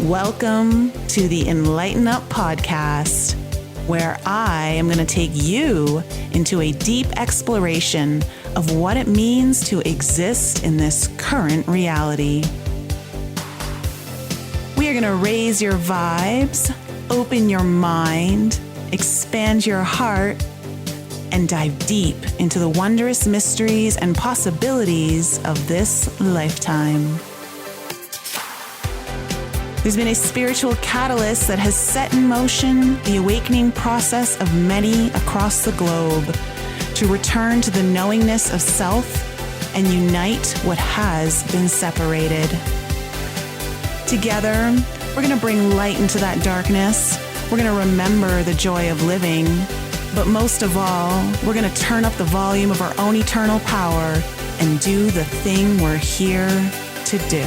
Welcome to the Enlighten Up podcast, where I am going to take you into a deep exploration of what it means to exist in this current reality. We are going to raise your vibes, open your mind, expand your heart, and dive deep into the wondrous mysteries and possibilities of this lifetime. There's been a spiritual catalyst that has set in motion the awakening process of many across the globe to return to the knowingness of self and unite what has been separated. Together, we're going to bring light into that darkness. We're going to remember the joy of living. But most of all, we're going to turn up the volume of our own eternal power and do the thing we're here to do.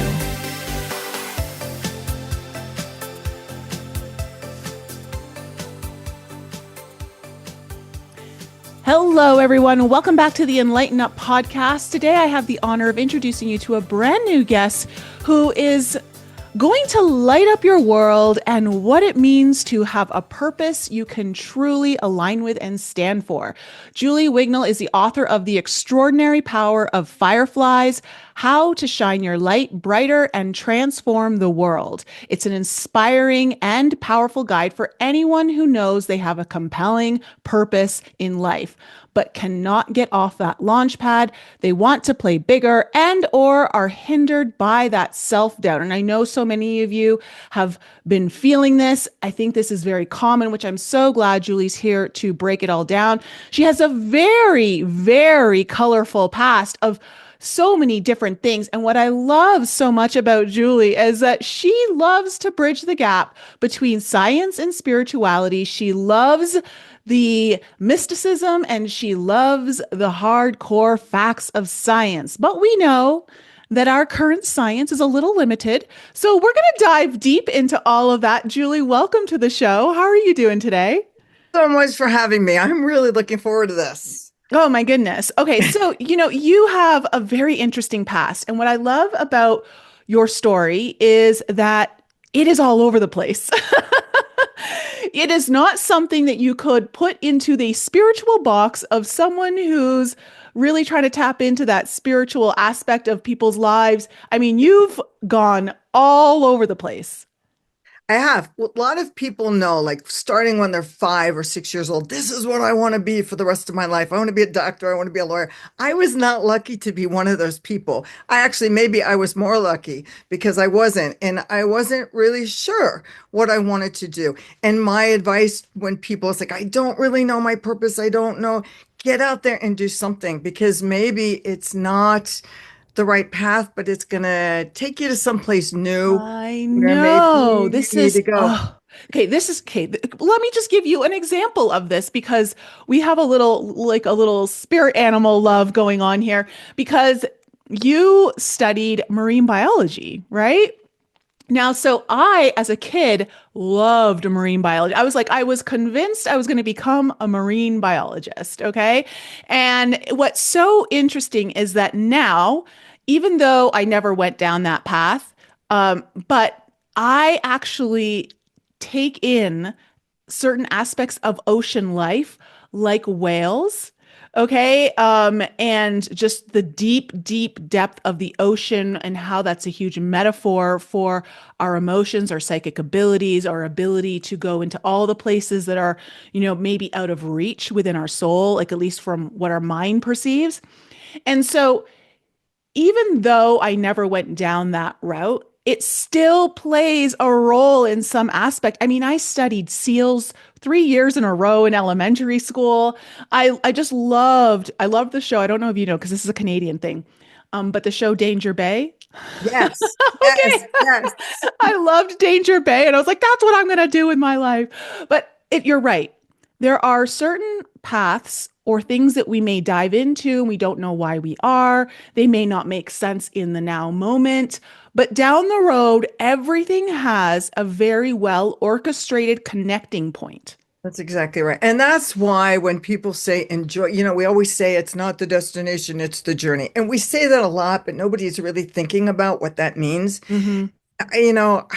Hello, everyone. Welcome back to the Enlighten Up podcast. Today, I have the honor of introducing you to a brand new guest who is going to light up your world and what it means to have a purpose you can truly align with and stand for. Julie Wignall is the author of The Extraordinary Power of Fireflies: How to Shine Your Light Brighter and Transform the World. It's an inspiring and powerful guide for anyone who knows they have a compelling purpose in life, but cannot get off that launchpad. They want to play bigger and or are hindered by that self-doubt. And I know so many of you have been feeling this. I think this is very common, which I'm so glad Julie's here to break it all down. She has a very, very colorful past of so many different things. And what I love so much about Julie is that she loves to bridge the gap between science and spirituality. She loves the mysticism and she loves the hardcore facts of science. But we know that our current science is a little limited. So we're going to dive deep into all of that. Julie, welcome to the show. How are you doing today? So much for having me. I'm really looking forward to this. Oh my goodness. Okay. So, you have a very interesting past. And what I love about your story is that it is all over the place. It is not something that you could put into the spiritual box of someone who's really trying to tap into that spiritual aspect of people's lives. I mean, you've gone all over the place. I have. A lot of people know, like starting when they're 5 or 6 years old, this is what I want to be for the rest of my life. I want to be a doctor. I want to be a lawyer. I was not lucky to be one of those people. Maybe I was more lucky because I wasn't. And I wasn't really sure what I wanted to do. And my advice when people is like, I don't really know my purpose. I don't know. Get out there and do something, because maybe it's not the right path, but it's going to take you to someplace new. I know. This is to go. Okay. Let me just give you an example of this, because we have a little spirit animal love going on here, because you studied marine biology, right? Now, so I, as a kid, loved marine biology. I was convinced I was going to become a marine biologist. Okay. And what's so interesting is that now, even though I never went down that path, but I actually take in certain aspects of ocean life, like whales. Okay. And just the deep, deep depth of the ocean and how that's a huge metaphor for our emotions, our psychic abilities, our ability to go into all the places that are, maybe out of reach within our soul, like at least from what our mind perceives. And so even though I never went down that route, it still plays a role in some aspect. I mean, I studied seals 3 years in a row in elementary school. I loved the show. I don't know if you know, because this is a Canadian thing, but the show Danger Bay. Yes. Okay. Yes. I loved Danger Bay, and I was like, that's what I'm going to do with my life. But you're right. There are certain paths or things that we may dive into and we don't know why we are. They may not make sense in the now moment, but down the road, everything has a very well orchestrated connecting point. That's exactly right. And that's why when people say enjoy, we always say it's not the destination, it's the journey. And we say that a lot, but nobody's really thinking about what that means. Mm-hmm. You know,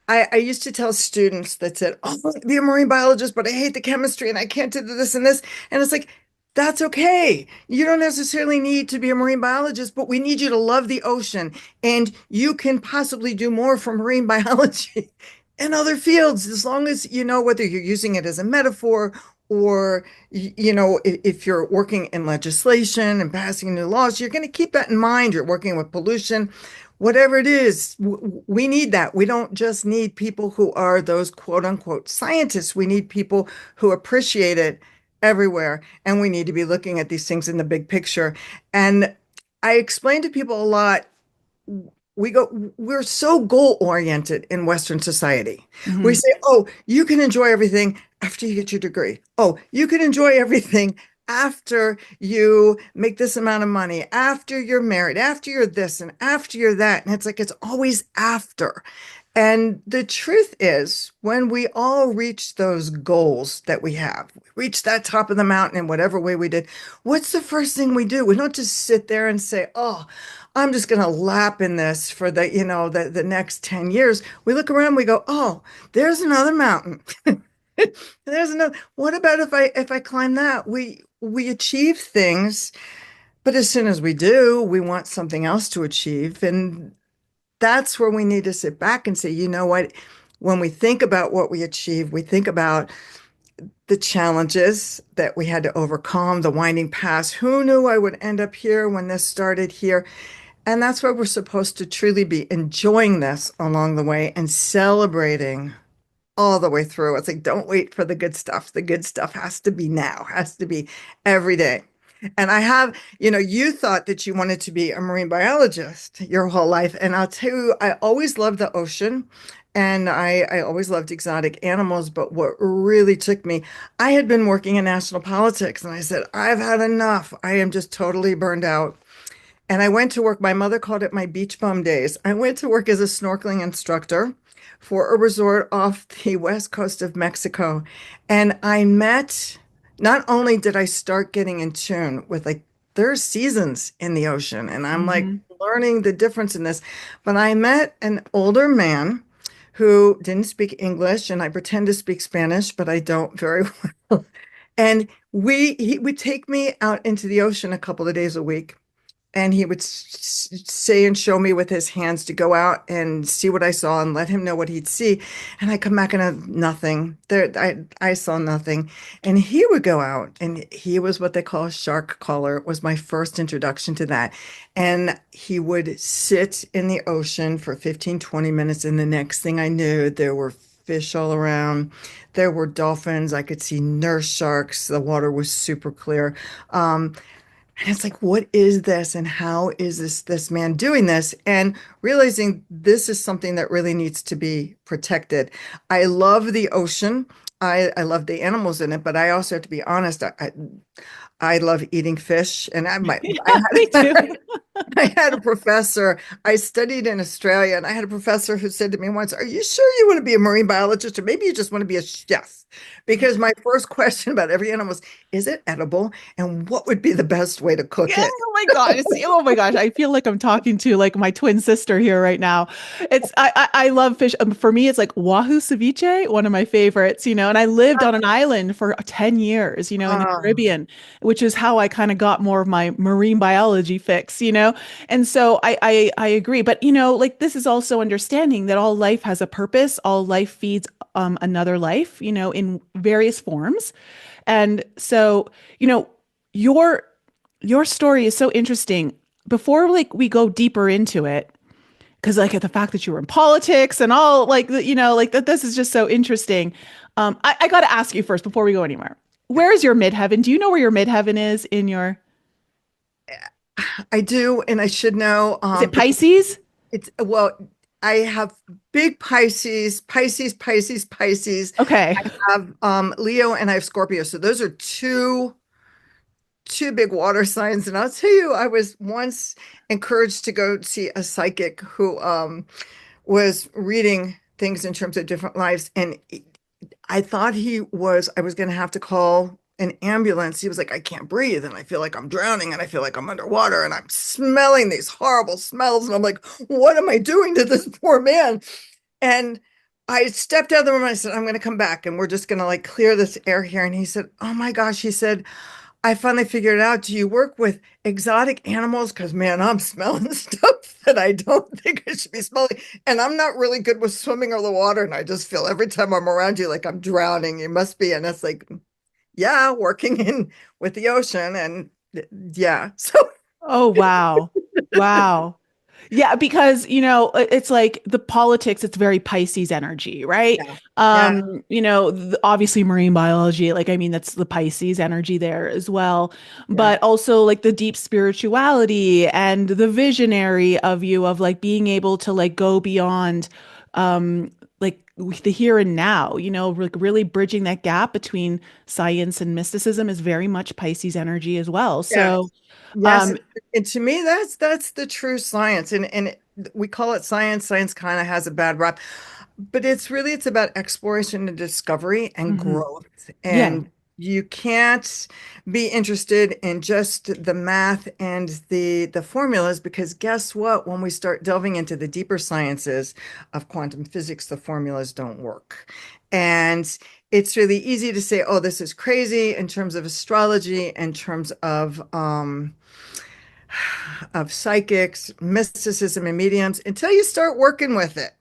I used to tell students that said, "Oh, I want to be a marine biologist, but I hate the chemistry and I can't do this and this." And it's like, that's okay. You don't necessarily need to be a marine biologist, but we need you to love the ocean. And you can possibly do more for marine biology in other fields as long as you know whether you're using it as a metaphor or, if you're working in legislation and passing new laws, you're going to keep that in mind. You're working with pollution. Whatever it is, we need that. We don't just need people who are those quote unquote scientists. We need people who appreciate it everywhere. And we need to be looking at these things in the big picture. And I explain to people a lot, we're so goal oriented in Western society. We Hmm. say, oh, you can enjoy everything after you get your degree. Oh, you can enjoy everything after you make this amount of money, after you're married, after you're this and after you're that. And it's like, it's always after. And the truth is, when we all reach those goals that we have, we reach that top of the mountain in whatever way we did, what's the first thing we do? We don't just sit there and say, oh, I'm just going to lap in this for the next 10 years. We look around, we go, oh, there's another mountain. There's another. What about if I climb that? We achieve things, but as soon as we do, we want something else to achieve. And that's where we need to sit back and say, you know what? When we think about what we achieve, we think about the challenges that we had to overcome, the winding paths. Who knew I would end up here when this started here? And that's why we're supposed to truly be enjoying this along the way and celebrating all the way through. It's like, don't wait for the good stuff. The good stuff has to be now, has to be every day. And you thought that you wanted to be a marine biologist your whole life. And I'll tell you, I always loved the ocean and I always loved exotic animals. But what really took me, I had been working in national politics and I said, I've had enough. I am just totally burned out. And I went to work. My mother called it my beach bum days. I went to work as a snorkeling instructor for a resort off the west coast of Mexico. And not only did I start getting in tune with like, there's seasons in the ocean, and I'm like Hmm. learning the difference in this. But I met an older man who didn't speak English, and I pretend to speak Spanish, but I don't very well. And he would take me out into the ocean a couple of days a week and he would say and show me with his hands to go out and see what I saw and let him know what he'd see. And I come back and nothing. I saw nothing. And he would go out and he was what they call a shark caller. It was my first introduction to that. And he would sit in the ocean for 15, 20 minutes. And the next thing I knew, there were fish all around. There were dolphins. I could see nurse sharks. The water was super clear. And it's like, what is this? And how is this man doing this? And realizing this is something that really needs to be protected. I love the ocean. I love the animals in it, but I also have to be honest. I love eating fish, and Yeah, me too. I had a professor. I studied in Australia, and I had a professor who said to me once, "Are you sure you want to be a marine biologist, or maybe you just want to be a chef?" Because my first question about every animal was, "Is it edible? And what would be the best way to cook Yeah, it?" oh my God. Oh my gosh. I feel like I'm talking to like my twin sister here right now. I love fish. For me, it's like Wahoo ceviche, one of my favorites, and I lived on an island for 10 years, in the Oh, Caribbean, which is how I kind of got more of my marine biology fix. And so I agree. But like this is also understanding that all life has a purpose, all life feeds another life, in various forms. And so, your your story is so interesting. Before like we go deeper into it, because like the fact that you were in politics and all like like that this is just so interesting. I got to ask you first before we go anywhere. Where's your midheaven? Do you know where your midheaven is in your? I do, and I should know. Is it Pisces? Well, I have big Pisces, Pisces, Pisces, Pisces. Okay. I have Leo and I have Scorpio. So those are two big water signs. And I'll tell you, I was once encouraged to go see a psychic who was reading things in terms of different lives. And I thought I was going to have to call an ambulance. He was like, I can't breathe. And I feel like I'm drowning and I feel like I'm underwater and I'm smelling these horrible smells. And I'm like, what am I doing to this poor man? And I stepped out of the room and I said, I'm going to come back and we're just going to like clear this air here. And he said, oh my gosh. He said, I finally figured it out. Do you work with exotic animals? Because man, I'm smelling stuff that I don't think I should be smelling. And I'm not really good with swimming or the water. And I just feel every time I'm around you like I'm drowning. You must be. And it's like, yeah, working in with the ocean. And yeah. So Oh, wow. Wow. Yeah, because it's like the politics, it's very Pisces energy, right? yeah. Yeah. Obviously marine biology, like I mean that's the Pisces energy there as well. Yeah. But also like the deep spirituality and the visionary of you of like being able to like go beyond like the here and now, like really bridging that gap between science and mysticism is very much Pisces energy as well. Yeah. So, Yes, um and to me, that's the true science, we call it science. Science kind of has a bad rap, but it's about exploration and discovery and mhm. growth. Yeah. And you can't be interested in just the math and the formulas because guess what? When we start delving into the deeper sciences of quantum physics, the formulas don't work. And it's really easy to say, oh, this is crazy in terms of astrology, in terms of psychics, mysticism, and mediums until you start working with it.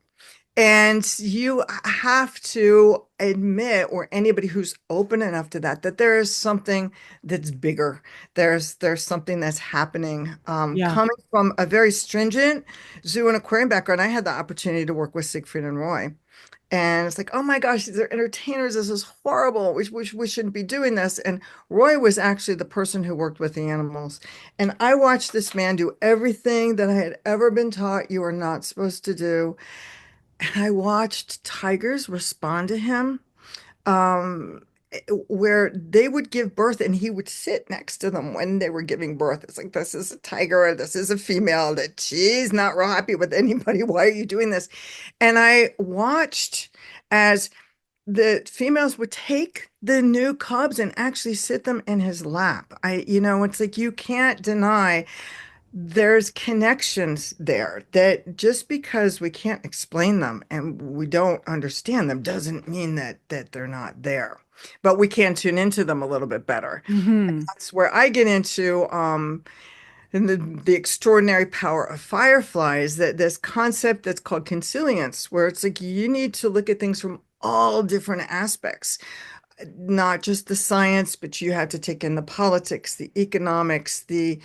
And you have to admit, or anybody who's open enough to that, that there is something that's bigger. There's something that's happening. Yeah. Coming from a very stringent zoo and aquarium background, I had the opportunity to work with Siegfried and Roy. And it's like, oh my gosh, these are entertainers. This is horrible. We shouldn't be doing this. And Roy was actually the person who worked with the animals. And I watched this man do everything that I had ever been taught you are not supposed to do. And I watched tigers respond to him, where they would give birth and he would sit next to them when they were giving birth. It's like, this is a tiger, this is a female, that she's not real happy with anybody. Why are you doing this? And I watched as the females would take the new cubs and actually sit them in his lap. It's like you can't deny there's connections there that just because we can't explain them and we don't understand them doesn't mean that they're not there. But we can tune into them a little bit better. Hmm. That's where I get into and the extraordinary power of fireflies, that this concept that's called consilience, where it's like you need to look at things from all different aspects, not just the science, but you have to take in the politics, the economics, the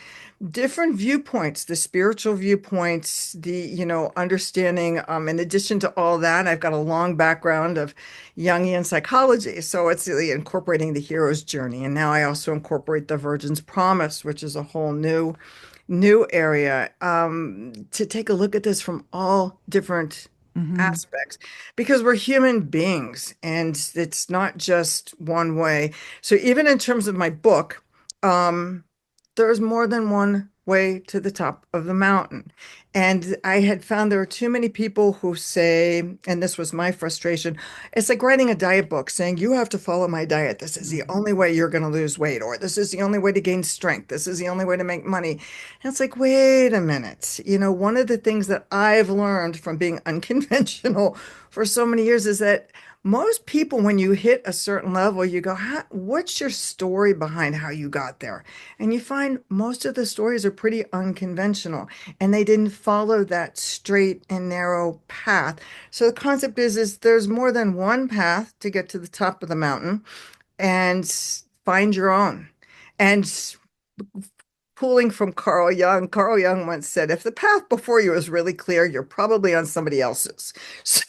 different viewpoints, the spiritual viewpoints, understanding. In addition to all that, I've got a long background of Jungian psychology. So it's really incorporating the hero's journey. And now I also incorporate the Virgin's Promise, which is a whole new area, to take a look at this from all different Hmm. aspects because we're human beings and it's not just one way. So even in terms of my book, um, there's more than one way to the top of the mountain. And I had found there are too many people who say, and this was my frustration, it's like writing a diet book saying, you have to follow my diet. This is the only way you're going to lose weight, or this is the only way to gain strength. This is the only way to make money. And it's like, wait a minute. One of the things that I've learned from being unconventional for so many years is that most people, when you hit a certain level, you go, what's your story behind how you got there? And you find most of the stories are pretty unconventional and they didn't follow that straight and narrow path. So the concept is there's more than one path to get to the top of the mountain and find your own. And pulling from Carl Jung once said, if the path before you is really clear, you're probably on somebody else's. So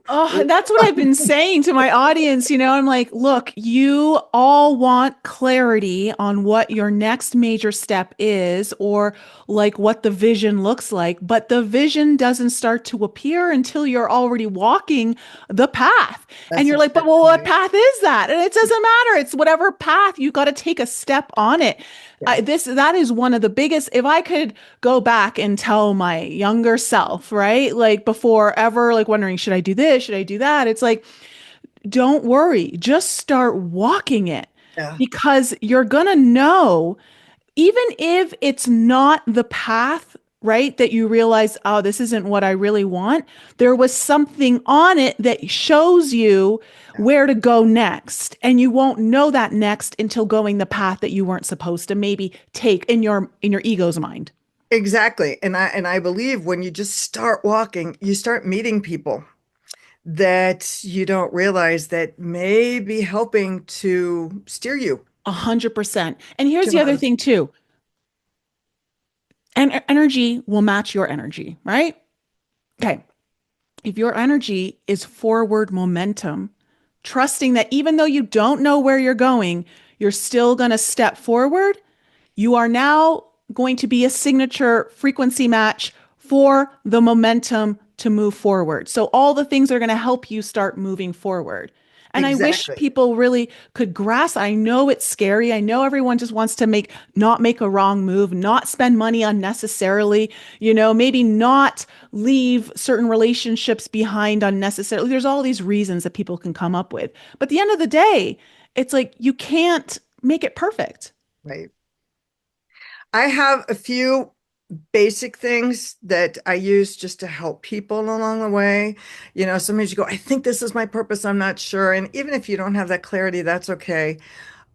Oh, that's what I've been saying to my audience. I'm like, look, you all want clarity on what your next major step is or like what the vision looks like, but the vision doesn't start to appear until you're already walking the path. And that's you're like, but exactly well, what right. path is that? And it doesn't matter. It's whatever path you got to take a step on it. Yeah. That is one of the biggest, if I could go back and tell my younger self, right? Like before ever like wondering, should I do this? Should I do that? It's like, don't worry, just start walking it Yeah. because you're gonna know, even if it's not the path right? That you realize, oh, this isn't what I really want. There was something on it that shows you Yeah. where to go next. And you won't know that next until going the path that you weren't supposed to maybe take in your ego's mind. Exactly. And I believe when you just start walking, you start meeting people that you don't realize that may be helping to steer you 100%. And here's to the other another. thing too. And energy will match your energy, right? Okay. If your energy is forward momentum, trusting that even though you don't know where you're going, you're still going to step forward, you are now going to be a signature frequency match for the momentum to move forward. So, all the things are going to help you start moving forward. And I wish Exactly. people really could grasp. I know it's scary. I know everyone just wants to not make a wrong move, not spend money unnecessarily, maybe not leave certain relationships behind unnecessarily. There's all these reasons that people can come up with. But at the end of the day, it's like you can't make it perfect. Right. I have a few basic things that I use just to help people along the way. Sometimes you go, I think this is my purpose. I'm not sure. And even if you don't have that clarity, that's okay.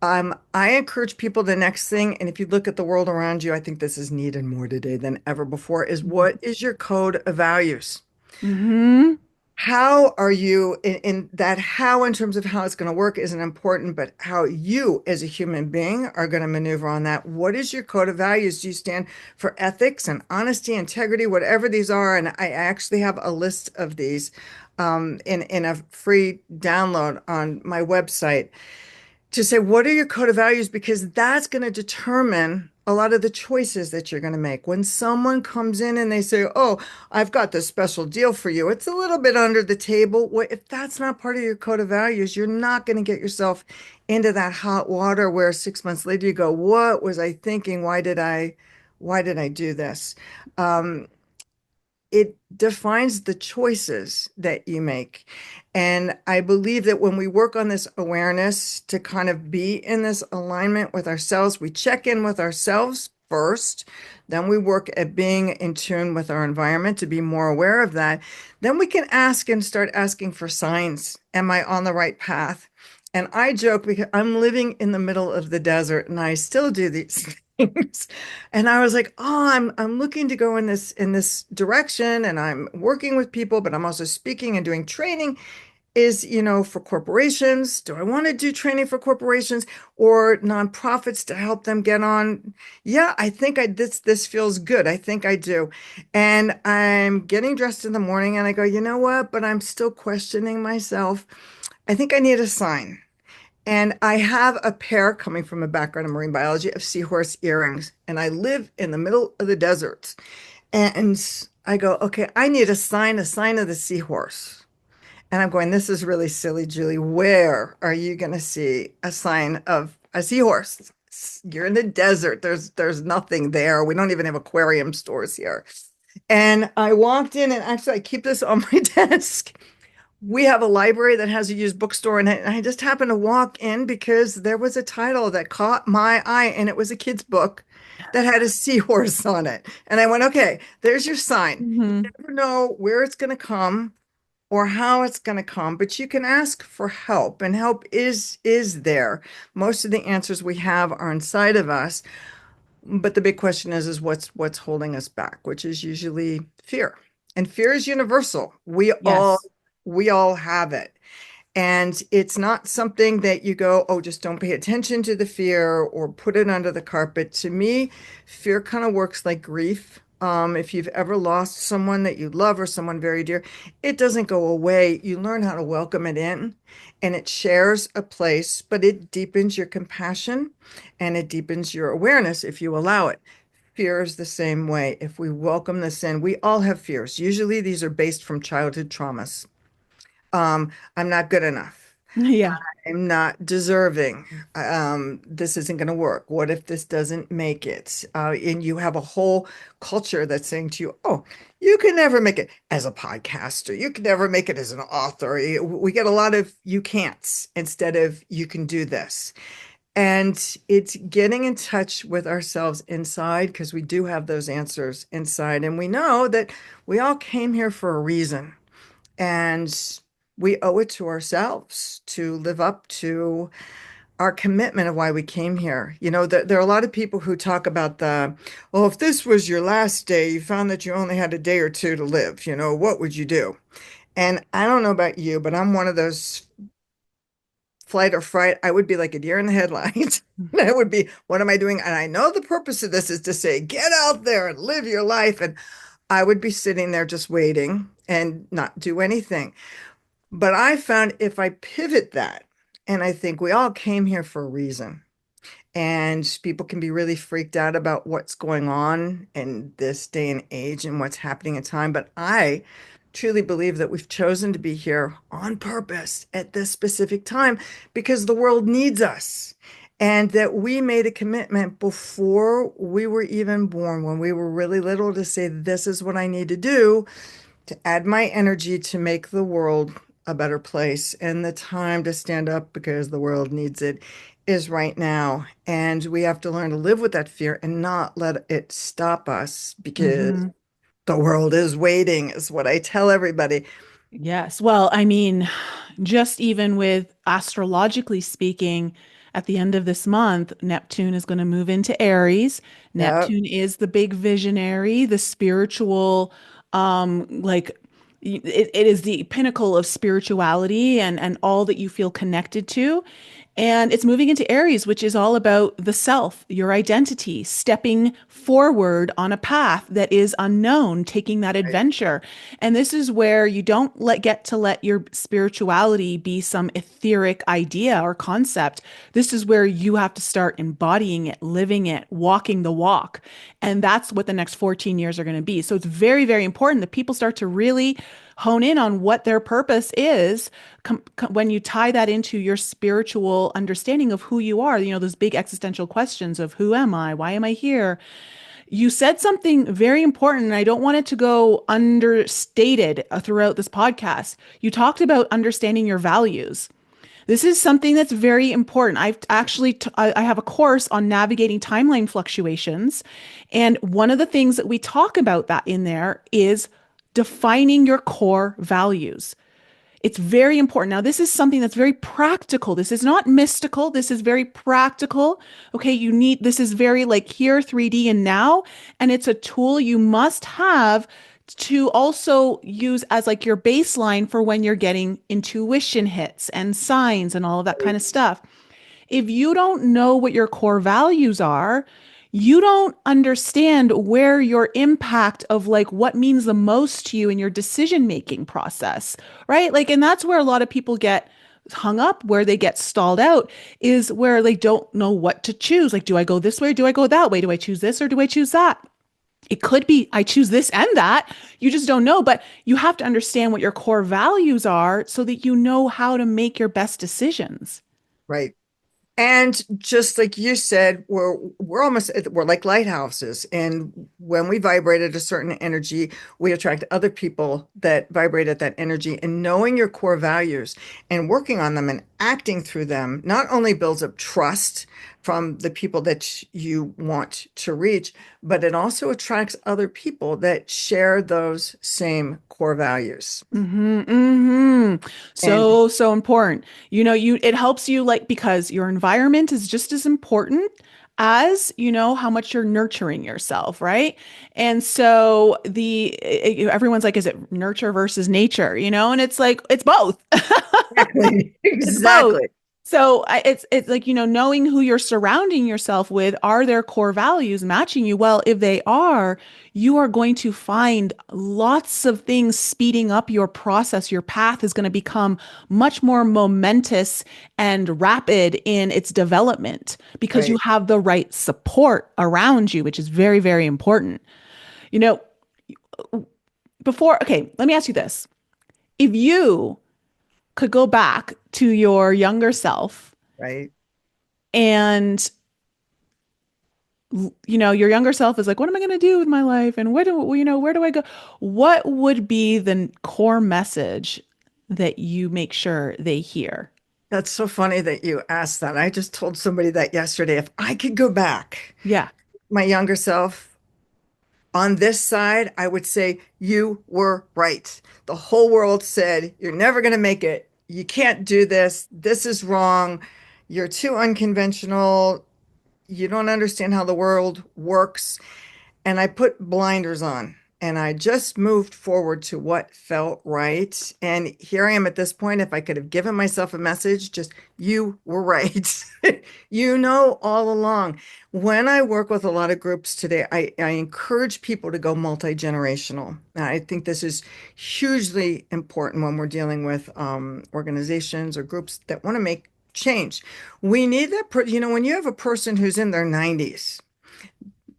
I encourage people the next thing, and if you look at the world around you, I think this is needed more today than ever before, is what is your code of values? Hmm. How are you in that? How, in terms of how it's going to work, isn't important, but how you as a human being are going to maneuver on that. What is your code of values? Do you stand for ethics and honesty, integrity, whatever these are? And I actually have a list of these in a free download on my website to say, what are your code of values? Because that's going to determine a lot of the choices that you're going to make. When someone comes in and they say, oh, I've got this special deal for you, it's a little bit under the table. If that's not part of your code of values, you're not going to get yourself into that hot water where 6 months later you go, what was I thinking? Why did I do this? Um, it defines the choices that you make. And I believe that when we work on this awareness to kind of be in this alignment with ourselves, we check in with ourselves first, then we work at being in tune with our environment to be more aware of that. Then we can ask and start asking for signs. Am I on the right path? And I joke because I'm living in the middle of the desert and I still do these things. And I was like, oh, I'm looking to go in this direction and I'm working with people, but I'm also speaking and doing training for corporations. Do I want to do training for corporations or nonprofits to help them get on? Yeah, I think this feels good. I think I do. And I'm getting dressed in the morning and I go, you know what? But I'm still questioning myself. I think I need a sign. And I have a pair coming from a background in marine biology of seahorse earrings. And I live in the middle of the desert. And I go, okay, I need a sign of the seahorse. And I'm going, this is really silly, Julie. Where are you going to see a sign of a seahorse? You're in the desert. There's nothing there. We don't even have aquarium stores here. And I walked in, and actually, I keep this on my desk. We have a library that has a used bookstore, and I just happened to walk in because there was a title that caught my eye, and it was a kid's book that had a seahorse on it. And I went, okay, there's your sign. You Hmm. never know where it's going to come or how it's going to come, but you can ask for help, and help is there. Most of the answers we have are inside of us, but the big question is what's holding us back, which is usually fear. And fear is universal. We all Yes. we all have it. And it's not something that you go, oh, just don't pay attention to the fear or put it under the carpet. To me, fear kind of works like grief. If you've ever lost someone that you love or someone very dear, it doesn't go away. You learn how to welcome it in, and it shares a place, but it deepens your compassion and it deepens your awareness if you allow it. Fear is the same way. If we welcome this in, we all have fears. Usually these are based from childhood traumas. I'm not good enough. Yeah. I'm not deserving. This isn't going to work. What if this doesn't make it? And you have a whole culture that's saying to you, oh, you can never make it as a podcaster. You can never make it as an author. We get a lot of you can'ts instead of you can do this. And it's getting in touch with ourselves inside because we do have those answers inside. And we know that we all came here for a reason. And we owe it to ourselves to live up to our commitment of why we came here. There are a lot of people who talk about well, if this was your last day, you found that you only had a day or two to live, what would you do? And I don't know about you, but I'm one of those flight or fright. I would be like a deer in the headlights. I would be, what am I doing? And I know the purpose of this is to say, get out there and live your life. And I would be sitting there just waiting and not do anything. But I found if I pivot that, and I think we all came here for a reason, and people can be really freaked out about what's going on in this day and age and what's happening in time. But I truly believe that we've chosen to be here on purpose at this specific time because the world needs us. And that we made a commitment before we were even born, when we were really little, to say, this is what I need to do to add my energy to make the world a better place. And the time to stand up because the world needs it is right now. And we have to learn to live with that fear and not let it stop us because Hmm. the world is waiting, is what I tell everybody. Yes. Well, I mean, just even with astrologically speaking, at the end of this month, Neptune is going to move into Aries. Yeah, Neptune is the big visionary, the spiritual, like it is the pinnacle of spirituality and all that you feel connected to. And it's moving into Aries, which is all about the self, your identity, stepping forward on a path that is unknown, taking that right, adventure. And this is where you don't let your spirituality be some etheric idea or concept. This is where you have to start embodying it, living it, walking the walk. And that's what the next 14 years are going to be. So it's very, very important that people start to really hone in on what their purpose is when you tie that into your spiritual understanding of who you are, those big existential questions of who am I? Why am I here? You said something very important, and I don't want it to go understated throughout this podcast. You talked about understanding your values. This is something that's very important. I have a course on navigating timeline fluctuations, and one of the things that we talk about that in there is defining your core values. It's very important. Now, this is something that's very practical. This is not mystical. This is very practical. Okay, this is very like here, 3D and now. And it's a tool you must have to also use as like your baseline for when you're getting intuition hits and signs and all of that kind of stuff. If you don't know what your core values are, you don't understand where your impact of like what means the most to you in your decision making process, right? Like, and that's where a lot of people get hung up, where they get stalled out, is where they don't know what to choose. Like, do I go this way? Do I go that way? Do I choose this or do I choose that? It could be I choose this and that. You just don't know, but you have to understand what your core values are so that you know how to make your best decisions. right. And just like you said, we're like lighthouses. And when we vibrate at a certain energy, we attract other people that vibrate at that energy. And knowing your core values and working on them and acting through them not only builds up trust from the people that you want to reach, but it also attracts other people that share those same core values. Mm-hmm, mm-hmm. And So important. It helps you like because your environment is just as important as, how much you're nurturing yourself, right? And so everyone's like, is it nurture versus nature, And it's like, it's both. exactly, It's both. exactly, So it's like, knowing who you're surrounding yourself with, are their core values matching you? Well, if they are, you are going to find lots of things speeding up your process. Your path is going to become much more momentous and rapid in its development because you right. have the right support around you, which is very, very important. You know, okay, let me ask you this. If you could go back to your younger self Right. and your younger self is like, what am I going to do with my life? And where do I go? What would be the core message that you make sure they hear? That's so funny that you asked that. I just told somebody that yesterday. If I could go back, Yeah. my younger self, on this side, I would say you were right. The whole world said, you're never going to make it. You can't do this. This is wrong. You're too unconventional. You don't understand how the world works. And I put blinders on and I just moved forward to what felt right. And here I am at this point. If I could have given myself a message, just you were right. You know, all along. When I work with a lot of groups today, I encourage people to go multi-generational. I think this is hugely important when we're dealing with organizations or groups that want to make change. We need that, when you have a person who's in their 90s,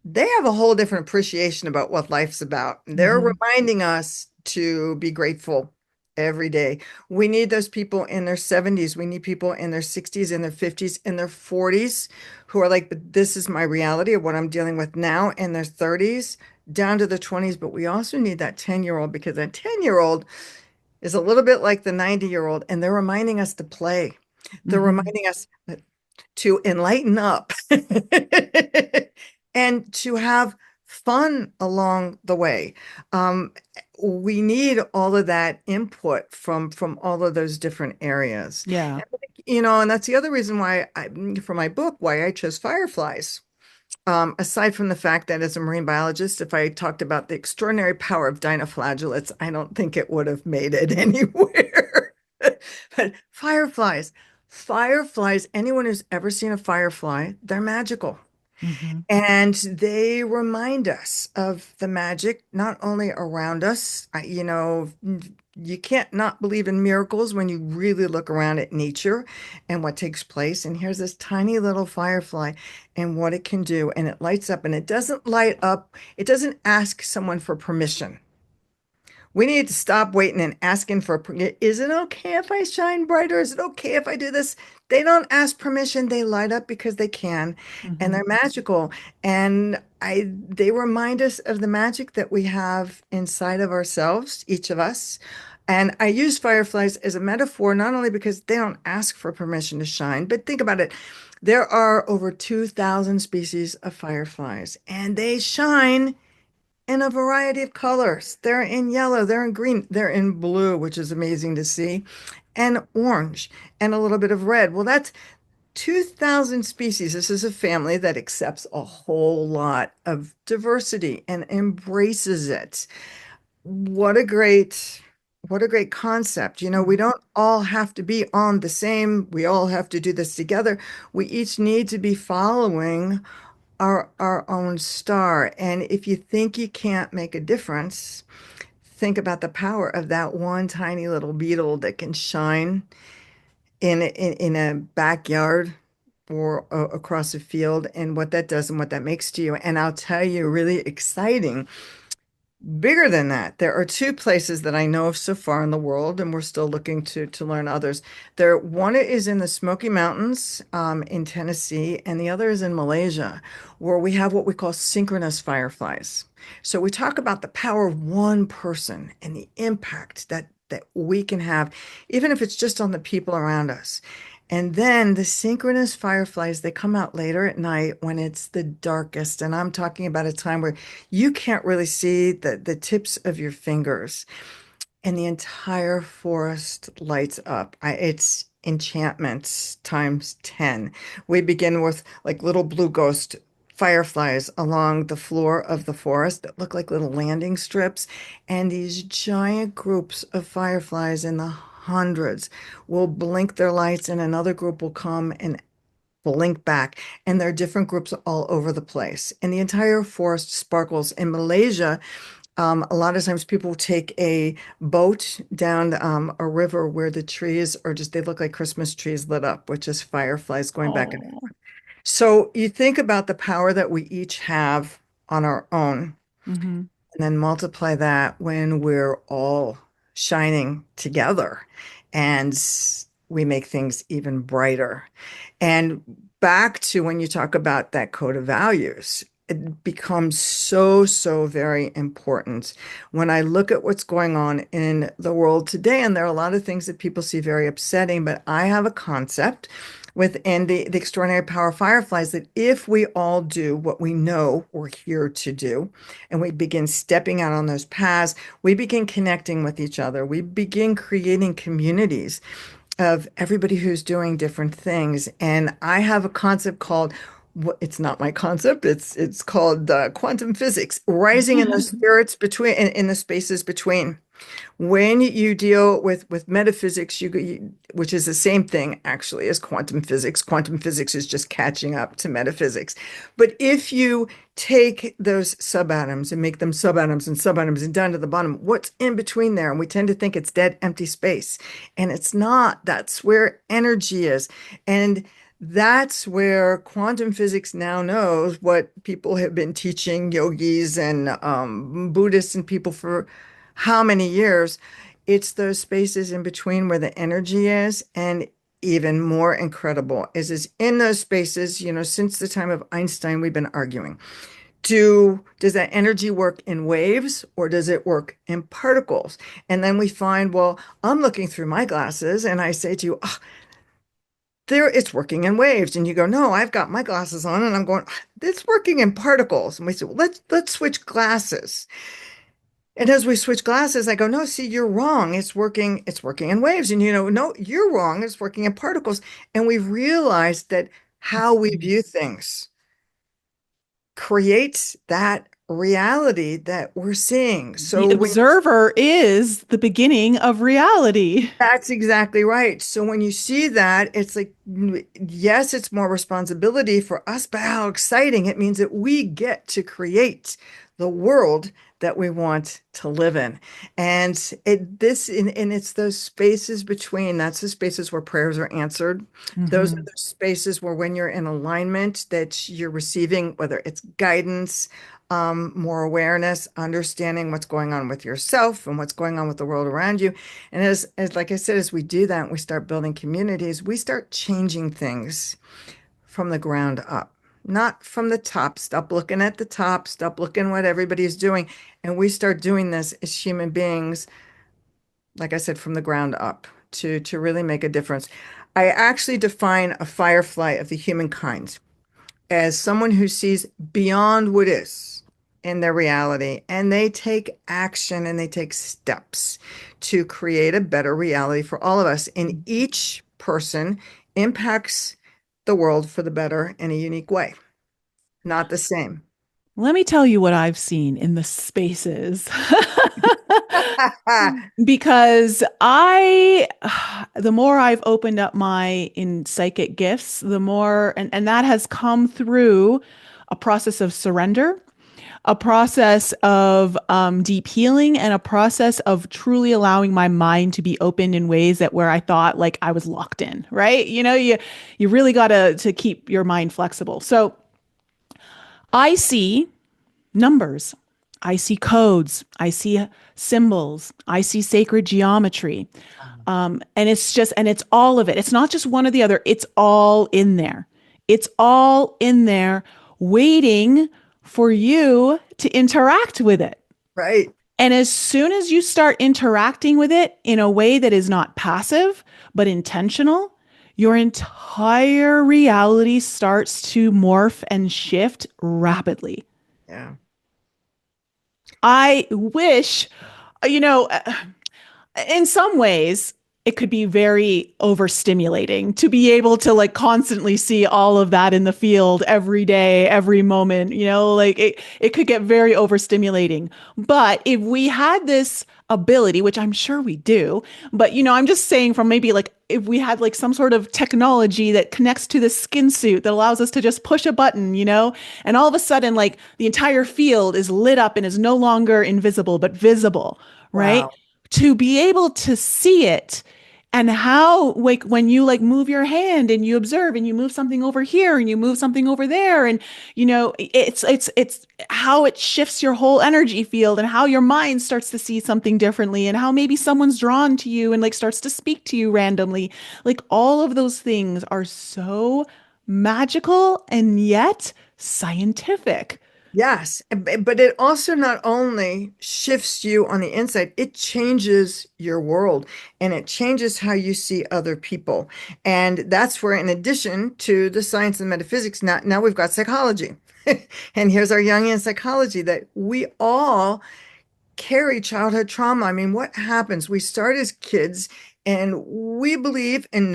they have a whole different appreciation about what life's about. They're Hmm. reminding us to be grateful every day. We need those people in their 70s. We need people in their 60s, in their 50s, in their 40s who are like, but this is my reality of what I'm dealing with now, in their 30s, down to the 20s. But we also need that 10-year-old because that 10-year-old is a little bit like the 90-year-old, and they're reminding us to play. They're Hmm. reminding us to enlighten up and to have fun along the way. Um, we need all of that input from all of those different areas. Yeah. And that's the other reason why for my book, why I chose fireflies. Aside from the fact that as a marine biologist, if I talked about the extraordinary power of dinoflagellates, I don't think it would have made it anywhere. But fireflies, anyone who's ever seen a firefly, they're magical. Hmm. And they remind us of the magic not only around us, you can't not believe in miracles when you really look around at nature and what takes place. And here's this tiny little firefly and what it can do. And it lights up and it doesn't light up, it doesn't ask someone for permission. We need to stop waiting and asking for, is it okay if I shine brighter? Is it okay if I do this? They don't ask permission. They light up because they can, and Hmm. they're magical. And they remind us of the magic that we have inside of ourselves, each of us. And I use fireflies as a metaphor, not only because they don't ask for permission to shine, but think about it. There are over 2,000 species of fireflies, and they shine in a variety of colors. They're in yellow, they're in green, they're in blue, which is amazing to see, and orange, and a little bit of red. Well, that's 2,000 species. This is a family that accepts a whole lot of diversity and embraces it. What a great what a great concept. We don't all have to be on the same, we all have to do this together. We each need to be following our own star. And if you think you can't make a difference, think about the power of that one tiny little beetle that can shine in a backyard or across a field and what that does and what that makes to you. And I'll tell you, really exciting. Bigger than that, there are two places that I know of so far in the world, and we're still looking to learn others. One is in the Smoky Mountains, in Tennessee, and the other is in Malaysia, where we have what we call synchronous fireflies. So we talk about the power of one person and the impact that we can have, even if it's just on the people around us. And then the synchronous fireflies, they come out later at night when it's the darkest. And I'm talking about a time where you can't really see the tips of your fingers, and the entire forest lights up. It's enchantment times 10. We begin with like little blue ghost fireflies along the floor of the forest that look like little landing strips, and these giant groups of fireflies in the hundreds will blink their lights, and another group will come and blink back. And there are different groups all over the place. And the entire forest sparkles. In Malaysia, a lot of times people take a boat down a river where the trees are just, they look like Christmas trees lit up, with just fireflies going back and Oh. forth. So you think about the power that we each have on our own, Hmm. and then multiply that when we're all shining together and we make things even brighter. And back to when you talk about that code of values, it becomes so, so very important when I look at what's going on in the world today. And there are a lot of things that people see very upsetting, but I have a concept within the extraordinary power of fireflies that if we all do what we know we're here to do, and we begin stepping out on those paths, we begin connecting with each other, we begin creating communities of everybody who's doing different things. And I have a concept called, it's not my concept, it's called quantum physics, rising in the spirits between, in the spaces between. When you deal with metaphysics, which is the same thing actually as quantum physics is just catching up to metaphysics. But if you take those subatoms and make them subatoms and subatoms and down to the bottom, what's in between there? And we tend to think it's dead, empty space. And it's not. That's where energy is. And that's where quantum physics now knows what people have been teaching yogis and Buddhists and people for how many years. It's those spaces in between where the energy is. And even more incredible is in those spaces, since the time of Einstein, we've been arguing. Does that energy work in waves or does it work in particles? And then we find, well, I'm looking through my glasses and I say to you, oh, there it's working in waves. And you go, no, I've got my glasses on and I'm going, it's working in particles. And we say, well, let's switch glasses. And as we switch glasses, I go, no, see, you're wrong. It's working in waves. And no, you're wrong. It's working in particles. And we've realized that how we view things creates that reality that we're seeing. The So observer is the beginning of reality. that's exactly right. So when you see that, it's like, yes, it's more responsibility for us, but how exciting. It means that we get to create the world that we want to live in. And it's those spaces between, that's the spaces where prayers are answered. Those are Mhm. the spaces where when you're in alignment that you're receiving, whether it's guidance, more awareness, understanding what's going on with yourself and what's going on with the world around you. And as like I said, as we do that, and we start building communities, we start changing things from the ground up, not from the top. Stop looking at the top, stop looking what everybody's doing. And we start doing this as human beings, like I said, from the ground up to really make a difference. I actually define a firefly of the humankind as someone who sees beyond what is in their reality, and they take action and they take steps to create a better reality for all of us. And each person impacts the world for the better in a unique way, not the same. Let me tell you what I've seen in the spaces. Because the more I've opened up my in psychic gifts, the more, and that has come through a process of surrender, a process of deep healing, and a process of truly allowing my mind to be open in ways that where I thought like I was locked in, right? You really got to keep your mind flexible. So I see numbers. I see codes. I see symbols. I see sacred geometry. And it's all of it. It's not just one or the other. It's all in there. It's all in there waiting for you to interact with it. Right. And as soon as you start interacting with it in a way that is not passive, but intentional, your entire reality starts to morph and shift rapidly. Yeah. I wish, you know, in some ways, it could be very overstimulating to be able to like constantly see all of that in the field every day, every moment, like it could get very overstimulating. But if we had this ability, which I'm sure we do, but I'm just saying from maybe like if we had like some sort of technology that connects to the skin suit that allows us to just push a button, and all of a sudden like the entire field is lit up and is no longer invisible, but visible, right? Wow. To be able to see it and how like when you like move your hand and you observe and you move something over here and you move something over there and it's how it shifts your whole energy field and how your mind starts to see something differently and how maybe someone's drawn to you and like starts to speak to you randomly, like all of those things are so magical and yet scientific. Yes, but it also not only shifts you on the inside, it changes your world and it changes how you see other people. And that's where, in addition to the science and metaphysics, now we've got psychology. And here's our Jungian psychology that we all carry childhood trauma. I mean, what happens? We start as kids and we believe and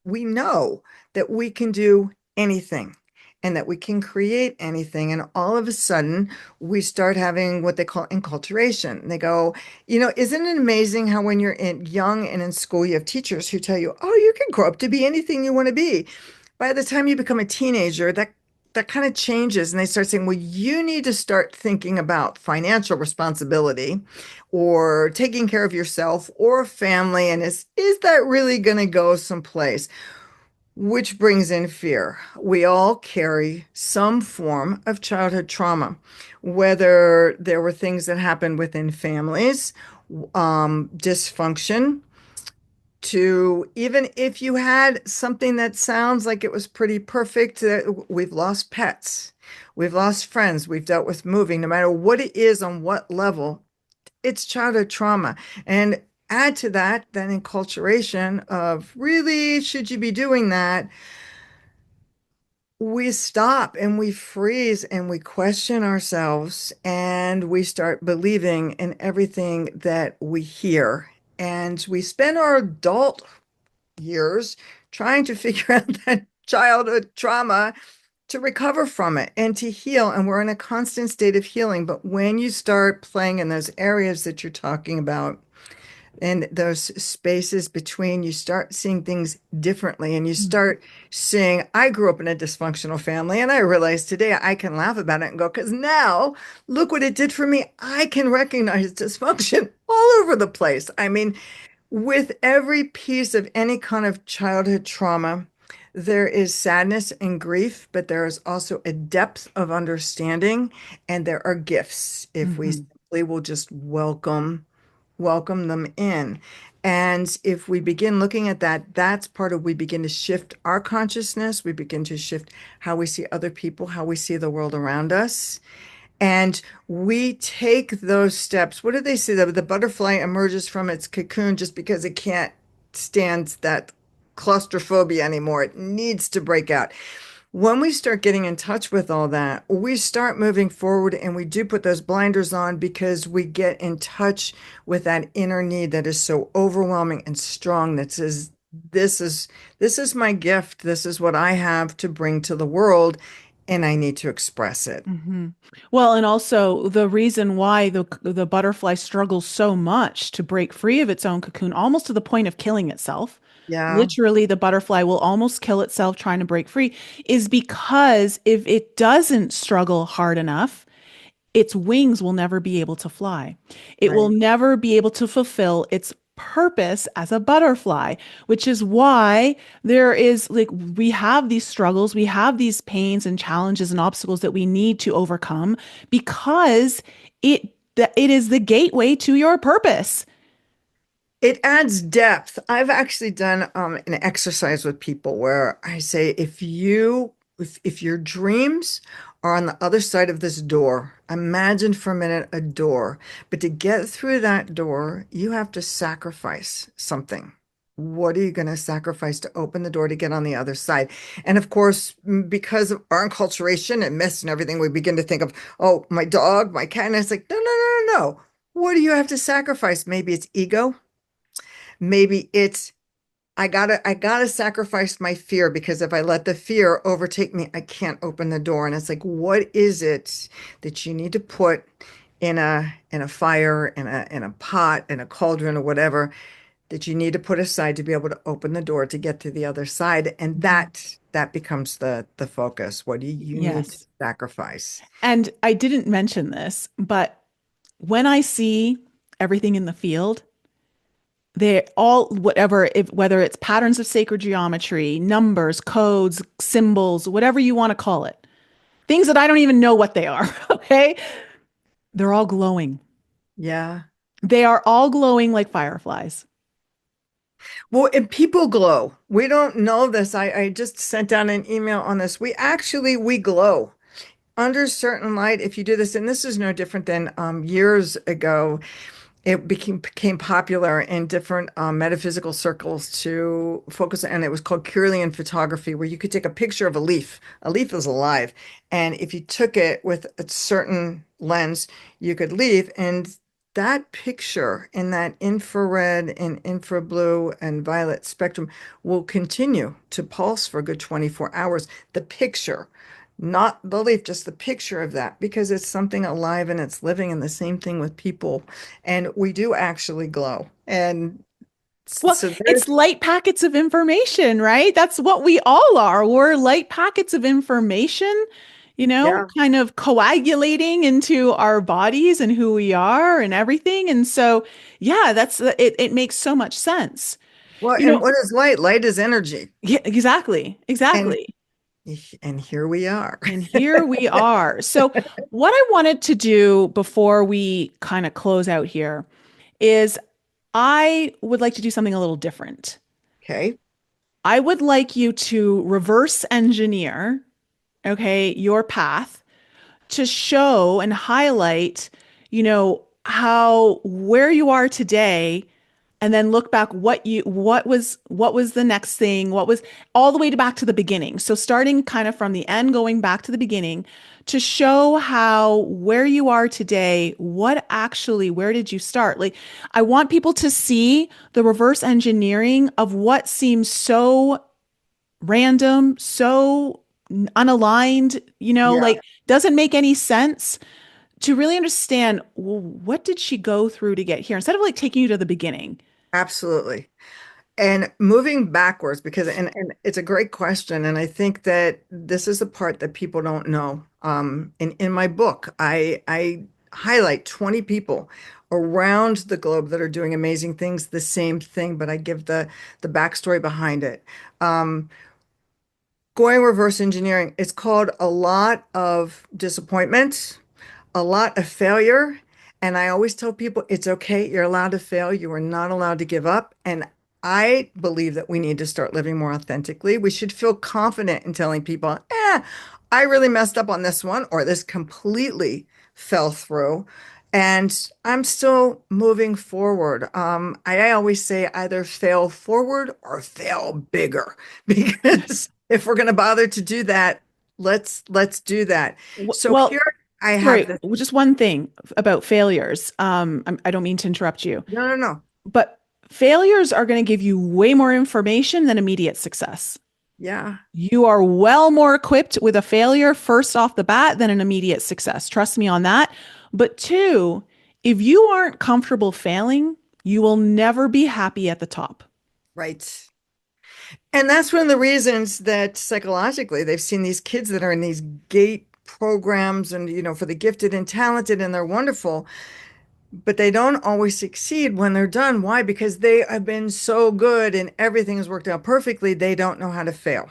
we know that we can do anything and that we can create anything. And all of a sudden, we start having what they call enculturation. They go, isn't it amazing how when you're young and in school, you have teachers who tell you, oh, you can grow up to be anything you want to be. By the time you become a teenager, that kind of changes and they start saying, well, you need to start thinking about financial responsibility or taking care of yourself or family. And is that really going to go someplace? Which brings in fear. We all carry some form of childhood trauma, whether there were things that happened within families, dysfunction, to even if you had something that sounds like it was pretty perfect, we've lost pets, we've lost friends, we've dealt with moving, no matter what it is on what level, it's childhood trauma. And add to that, then enculturation of really, should you be doing that? We stop and we freeze and we question ourselves and we start believing in everything that we hear. And we spend our adult years trying to figure out that childhood trauma to recover from it and to heal. And we're in a constant state of healing. But when you start playing in those areas that you're talking about, and those spaces between, you start seeing things differently and you start seeing, I grew up in a dysfunctional family and I realized today I can laugh about it and go, because now look what it did for me. I can recognize dysfunction all over the place. I mean, with every piece of any kind of childhood trauma, there is sadness and grief, but there is also a depth of understanding, and there are gifts if we Mhm. simply will just welcome them in. And if we begin looking at that, that's part of we begin to shift our consciousness, we begin to shift how we see other people, how we see the world around us. And we take those steps. What do they say? The butterfly emerges from its cocoon just because it can't stand that claustrophobia anymore. It needs to break out. When we start getting in touch with all that, we start moving forward and we do put those blinders on because we get in touch with that inner need that is so overwhelming and strong that says, this is this is my gift. This is what I have to bring to the world, and I need to express it. Hmm. Well, and also the reason why the butterfly struggles so much to break free of its own cocoon, almost to the point of killing itself. Yeah, Literally, the butterfly will almost kill itself trying to break free, is because if it doesn't struggle hard enough, its wings will never be able to fly. It will right. never be able to fulfill its purpose as a butterfly, which is why there is like we have these struggles, we have these pains and challenges and obstacles that we need to overcome because it is the gateway to your purpose. It adds depth. I've actually done an exercise with people where I say, if your dreams are on the other side of this door, imagine for a minute a door. But to get through that door, you have to sacrifice something. What are you going to sacrifice to open the door to get on the other side? And of course, because of our enculturation and myths and everything, we begin to think of, oh, my dog, my cat. And it's like, no, no, no, no, no. What do you have to sacrifice? Maybe it's ego. Maybe it's I gotta sacrifice my fear because if I let the fear overtake me, I can't open the door. And it's like, what is it that you need to put in a fire, in a pot, in a cauldron or whatever that you need to put aside to be able to open the door to get to the other side? And Mhm. that becomes the focus. What do you need to Yes. sacrifice? And I didn't mention this, but when I see everything in the field, they all whatever if whether it's patterns of sacred geometry, numbers, codes, symbols, whatever you want to call it, things that I don't even know what they are, okay? They're all glowing. Yeah. They are all glowing like fireflies. Well, and people glow. We don't know this. I just sent down an email on this. We glow. under certain light, if you do this, and this is no different than years ago, it became popular in different metaphysical circles to focus, and it was called Kirlian photography, where you could take a picture of a leaf. A leaf is alive, and if you took it with a certain lens, you could leave, and that picture in that infrared and infrablue and violet spectrum will continue to pulse for a good 24 hours. The picture, not the leaf, just the picture of that, because it's something alive and it's living, and the same thing with people. And we do actually glow. And Well, so there's, it's light packets of information, right? That's what we all are. We're light packets of information, yeah. kind of coagulating into our bodies and who we are and everything. And so, yeah, it makes so much sense. Well, You and know, what is light? Light is energy. yeah, exactly, And exactly. and here we are. And here we are. So, what I wanted to do before we kind of close out here is I would like to do something a little different. Okay. I would like you to reverse engineer, okay, your path to show and highlight, how where you are today and then look back what was the next thing, what was all the way to back to the beginning. So starting kind of from the end going back to the beginning to show how where you are today, where did you start? Like I want people to see the reverse engineering of what seems so random, so unaligned, Yeah, like doesn't make any sense to really understand, well, what did she go through to get here instead of like taking you to the beginning. absolutely. And moving backwards, because and it's a great question, and I think that this is the part that people don't know. In my book, I highlight 20 people around the globe that are doing amazing things, the same thing, but I give the backstory behind it. Um, Going reverse engineering, it's called a lot of disappointment, a lot of failure. And I always tell people it's okay. You're allowed to fail. You are not allowed to give up. And I believe that we need to start living more authentically. We should feel confident in telling people, I really messed up on this one, or this completely fell through. And I'm still moving forward. I always say either fail forward or fail bigger, because if we're going to bother to do that, let's do that. So Well, here I have sorry, this. just one thing about failures. I don't mean to interrupt you, No, no, no. but failures are going to give you way more information than immediate success. Yeah, You are well more equipped with a failure first off the bat than an immediate success. Trust me on that. But two, if you aren't comfortable failing, you will never be happy at the top. right. And that's one of the reasons that psychologically they've seen these kids that are in these gate programs and, for the gifted and talented, and they're wonderful, but they don't always succeed when they're done. Why? Because they have been so good and everything has worked out perfectly. They don't know how to fail.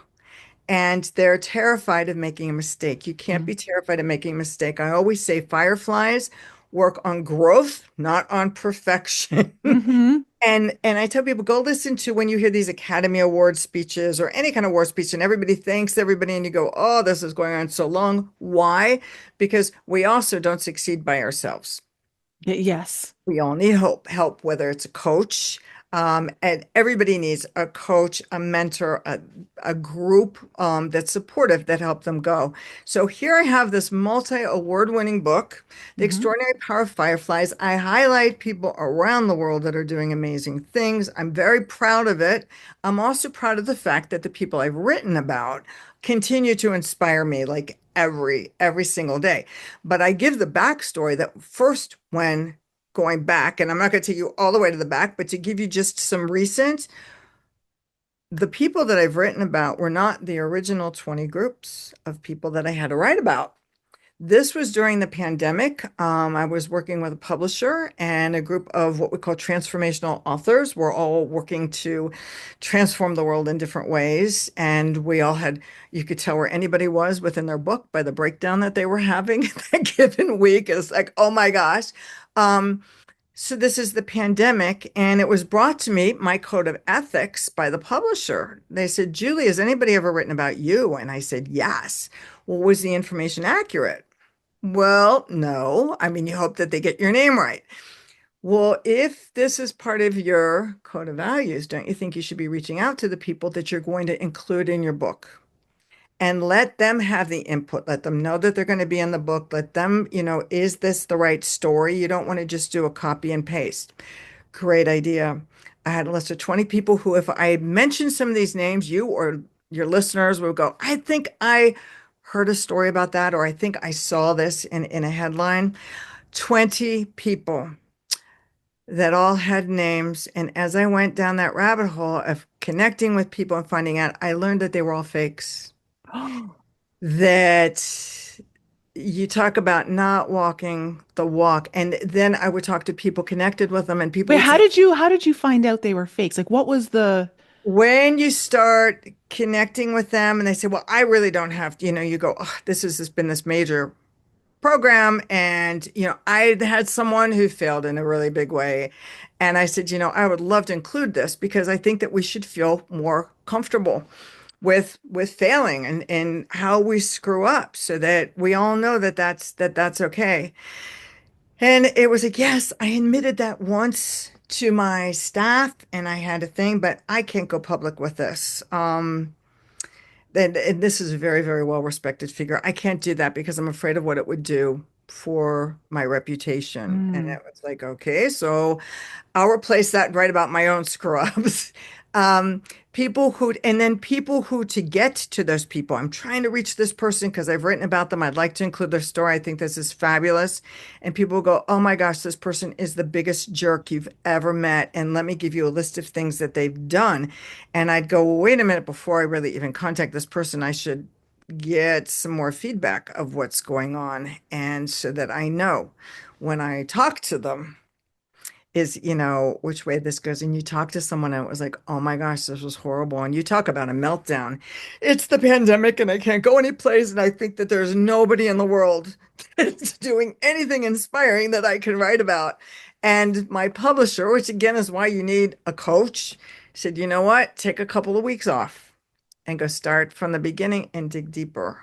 And they're terrified of making a mistake. You can't be terrified of making a mistake. I always say fireflies work on growth, not on perfection. Mm-hmm. And I tell people, go listen to when you hear these Academy Award speeches or any kind of award speech, and everybody thanks everybody, and you go, oh, this is going on so long. Why? Because we also don't succeed by ourselves. Yes. We all need help, whether it's a coach, and everybody needs a coach, a mentor, a group that's supportive that help them go. So here I have this multi-award winning book, The Mm-hmm. Extraordinary Power of Fireflies. I highlight people around the world that are doing amazing things. I'm very proud of it. I'm also proud of the fact that the people I've written about continue to inspire me like every single day. But I give the backstory that first, when going back, and I'm not going to take you all the way to the back, but to give you just some recent, the people that I've written about were not the original 20 groups of people that I had to write about. This was during the pandemic. I was working with a publisher and a group of what we call transformational authors. We're all working to transform the world in different ways. And we all had, you could tell where anybody was within their book by the breakdown that they were having that given week. It's like, oh my gosh. Um, So this is the pandemic, and it was brought to me, my code of ethics, by the publisher. They said, Julie, has anybody ever written about you? And I said, yes. Well, was the information accurate? Well, no. I mean, you hope that they get your name right. Well, if this is part of your code of values, don't you think you should be reaching out to the people that you're going to include in your book? And let them have the input. Let them know that they're going to be in the book. Let them, is this the right story? You don't want to just do a copy and paste. Great idea. I had a list of 20 people who, if I mentioned some of these names, you or your listeners would go, I think I heard a story about that, or I think I saw this in a headline. 20 people that all had names. And as I went down that rabbit hole of connecting with people and finding out, I learned that they were all fakes. That you talk about not walking the walk. And then I would talk to people connected with them, and people Wait, would say, how did you find out they were fakes? Like what was the when you start connecting with them and they say, well, I really don't have, you go, oh, this has been this major program. And, I had someone who failed in a really big way. And I said, I would love to include this because I think that we should feel more comfortable with failing and how we screw up so that we all know that that's okay. And it was like, yes, I admitted that once to my staff and I had a thing, but I can't go public with this. And this is a very, very well respected figure. I can't do that because I'm afraid of what it would do for my reputation. And Mm. it was like, okay, so I'll replace that and write about my own screw-ups. People who, and then people who to get to those people, I'm trying to reach this person because I've written about them. I'd like to include their story. I think this is fabulous. And people go, oh my gosh, this person is the biggest jerk you've ever met. And let me give you a list of things that they've done. And I'd go, well, wait a minute, before I really even contact this person, I should get some more feedback of what's going on. And so that I know when I talk to them is, which way this goes. And you talk to someone and it was like, oh my gosh, this was horrible. And you talk about a meltdown. It's the pandemic and I can't go anyplace. And I think that there's nobody in the world that's doing anything inspiring that I can write about. And my publisher, which again is why you need a coach, said, you know what? Take a couple of weeks off and go start from the beginning and dig deeper.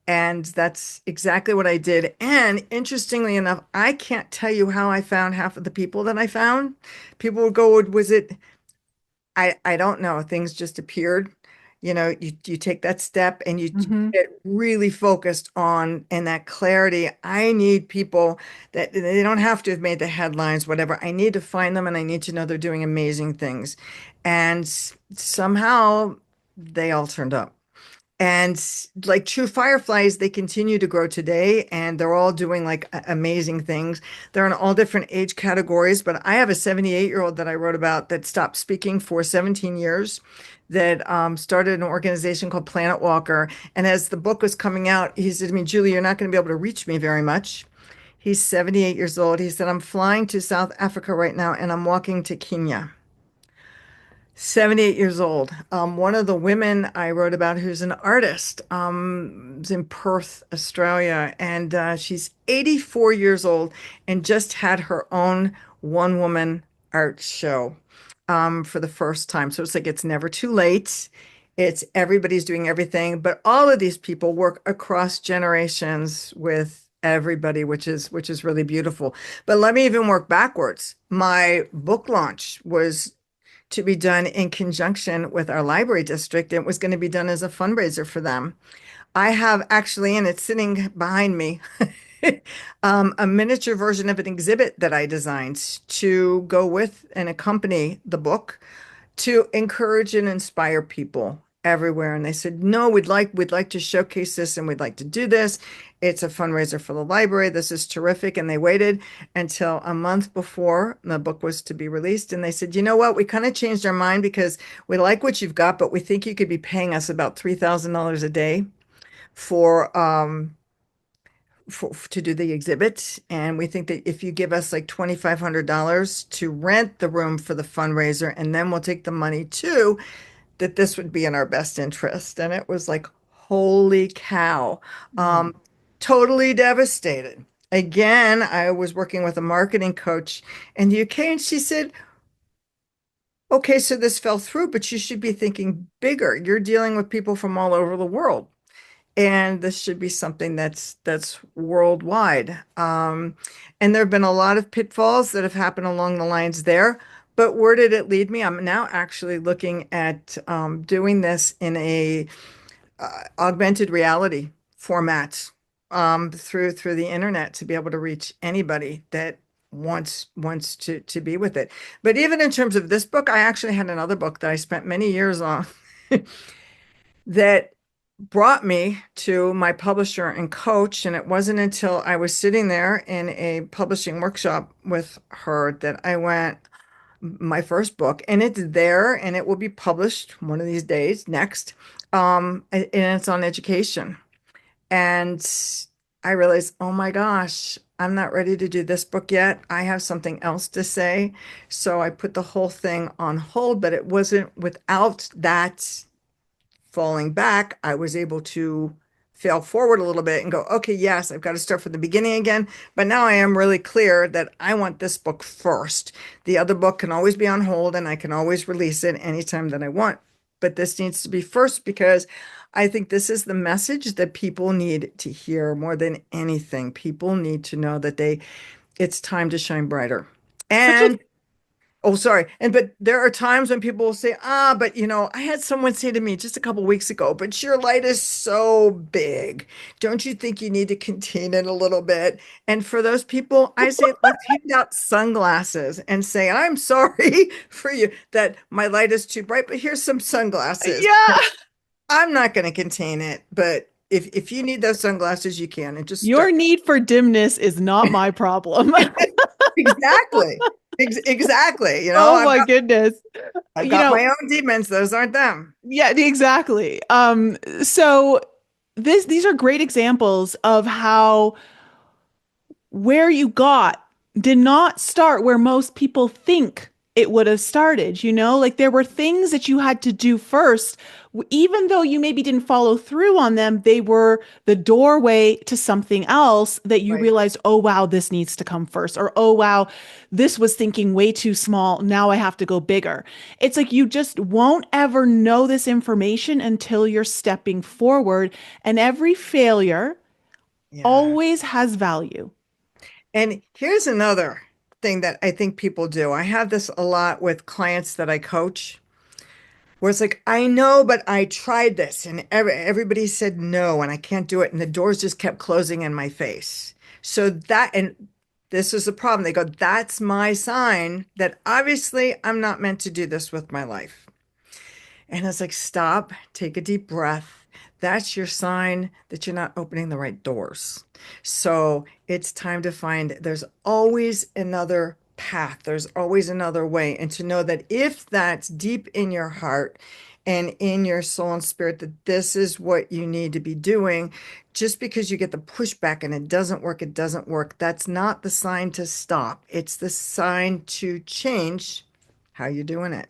And that's exactly what I did. And interestingly enough, I can't tell you how I found half of the people that I found. People would go, was it, I don't know, things just appeared. You take that step and you Hmm. get really focused on and that clarity. I need people that they don't have to have made the headlines, whatever. I need to find them and I need to know they're doing amazing things. And somehow they all turned up. And like true fireflies, they continue to grow today and they're all doing like amazing things. They're in all different age categories, but I have a 78-year-old that I wrote about that stopped speaking for 17 years, that started an organization called Planet Walker. And as the book was coming out, he said to me, Julie, you're not going to be able to reach me very much. He's 78 years old. He said, I'm flying to South Africa right now and I'm walking to Kenya. 78 years old. One of the women I wrote about who's an artist, is in Perth, Australia, and she's 84 years old and just had her own one-woman art show for the first time. So it's like it's never too late. It's everybody's doing everything, but all of these people work across generations with everybody, which is really beautiful. But let me even work backwards. My book launch was to be done in conjunction with our library district. It was going to be done as a fundraiser for them. I have actually, and it's sitting behind me, a miniature version of an exhibit that I designed to go with and accompany the book to encourage and inspire people everywhere. And they said, no, we'd like to showcase this and we'd like to do this. It's a fundraiser for the library. This is terrific. And they waited until a month before the book was to be released. And they said, you know what? We kind of changed our mind because we like what you've got, but we think you could be paying us about $3,000 a day for to do the exhibit. And we think that if you give us like $2,500 to rent the room for the fundraiser, and then we'll take the money too, that this would be in our best interest. And it was like, holy cow. Mm. Totally devastated. again, I was working with a marketing coach in the UK, and she said, okay, so this fell through, but you should be thinking bigger. You're dealing with people from all over the world, and this should be something that's worldwide. And there have been a lot of pitfalls that have happened along the lines there. But where did it lead me? I'm now actually looking at doing this in a augmented reality format through the internet to be able to reach anybody that wants to be with it. But even in terms of this book, I actually had another book that I spent many years on that brought me to my publisher and coach. And it wasn't until I was sitting there in a publishing workshop with her that I went, my first book, and it's there and it will be published one of these days next. And it's on education. And I realized, oh my gosh, I'm not ready to do this book yet. I have something else to say. So I put the whole thing on hold, but it wasn't without that falling back, I was able to fail forward a little bit and go, okay, yes, I've got to start from the beginning again. But now I am really clear that I want this book first. The other book can always be on hold and I can always release it anytime that I want. But this needs to be first because I think this is the message that people need to hear more than anything. People need to know that it's time to shine brighter. Such a And oh, sorry. And but there are times when people will say, but I had someone say to me just a couple weeks ago, but your light is so big. Don't you think you need to contain it a little bit? And for those people, I say, let's hand out sunglasses and say, I'm sorry for you that my light is too bright, but here's some sunglasses. yeah. I'm not going to contain it, but if you need those sunglasses, you can and just Your start. need for dimness is not my problem. Exactly. Exactly. Oh my goodness. I've You got know, my own demons. Those aren't them. yeah, exactly. So these are great examples of how where you got did not start where most people think it would have started, like there were things that you had to do first. Even though you maybe didn't follow through on them, they were the doorway to something else that you Right. realized, oh, wow, this needs to come first. Or, oh, wow, this was thinking way too small. Now I have to go bigger. It's like you just won't ever know this information until you're stepping forward. And every failure Yeah. always has value. And here's another thing that I think people do. I have this a lot with clients that I coach, where it's like, I know, but I tried this and everybody said no, and I can't do it. And the doors just kept closing in my face. And this is the problem. They go, that's my sign that obviously I'm not meant to do this with my life. And it's like, stop, take a deep breath. That's your sign that you're not opening the right doors. So it's time to find there's always another path, there's always another way. And to know that if that's deep in your heart and in your soul and spirit, that this is what you need to be doing, just because you get the pushback and it doesn't work, that's not the sign to stop. It's the sign to change how you're doing it.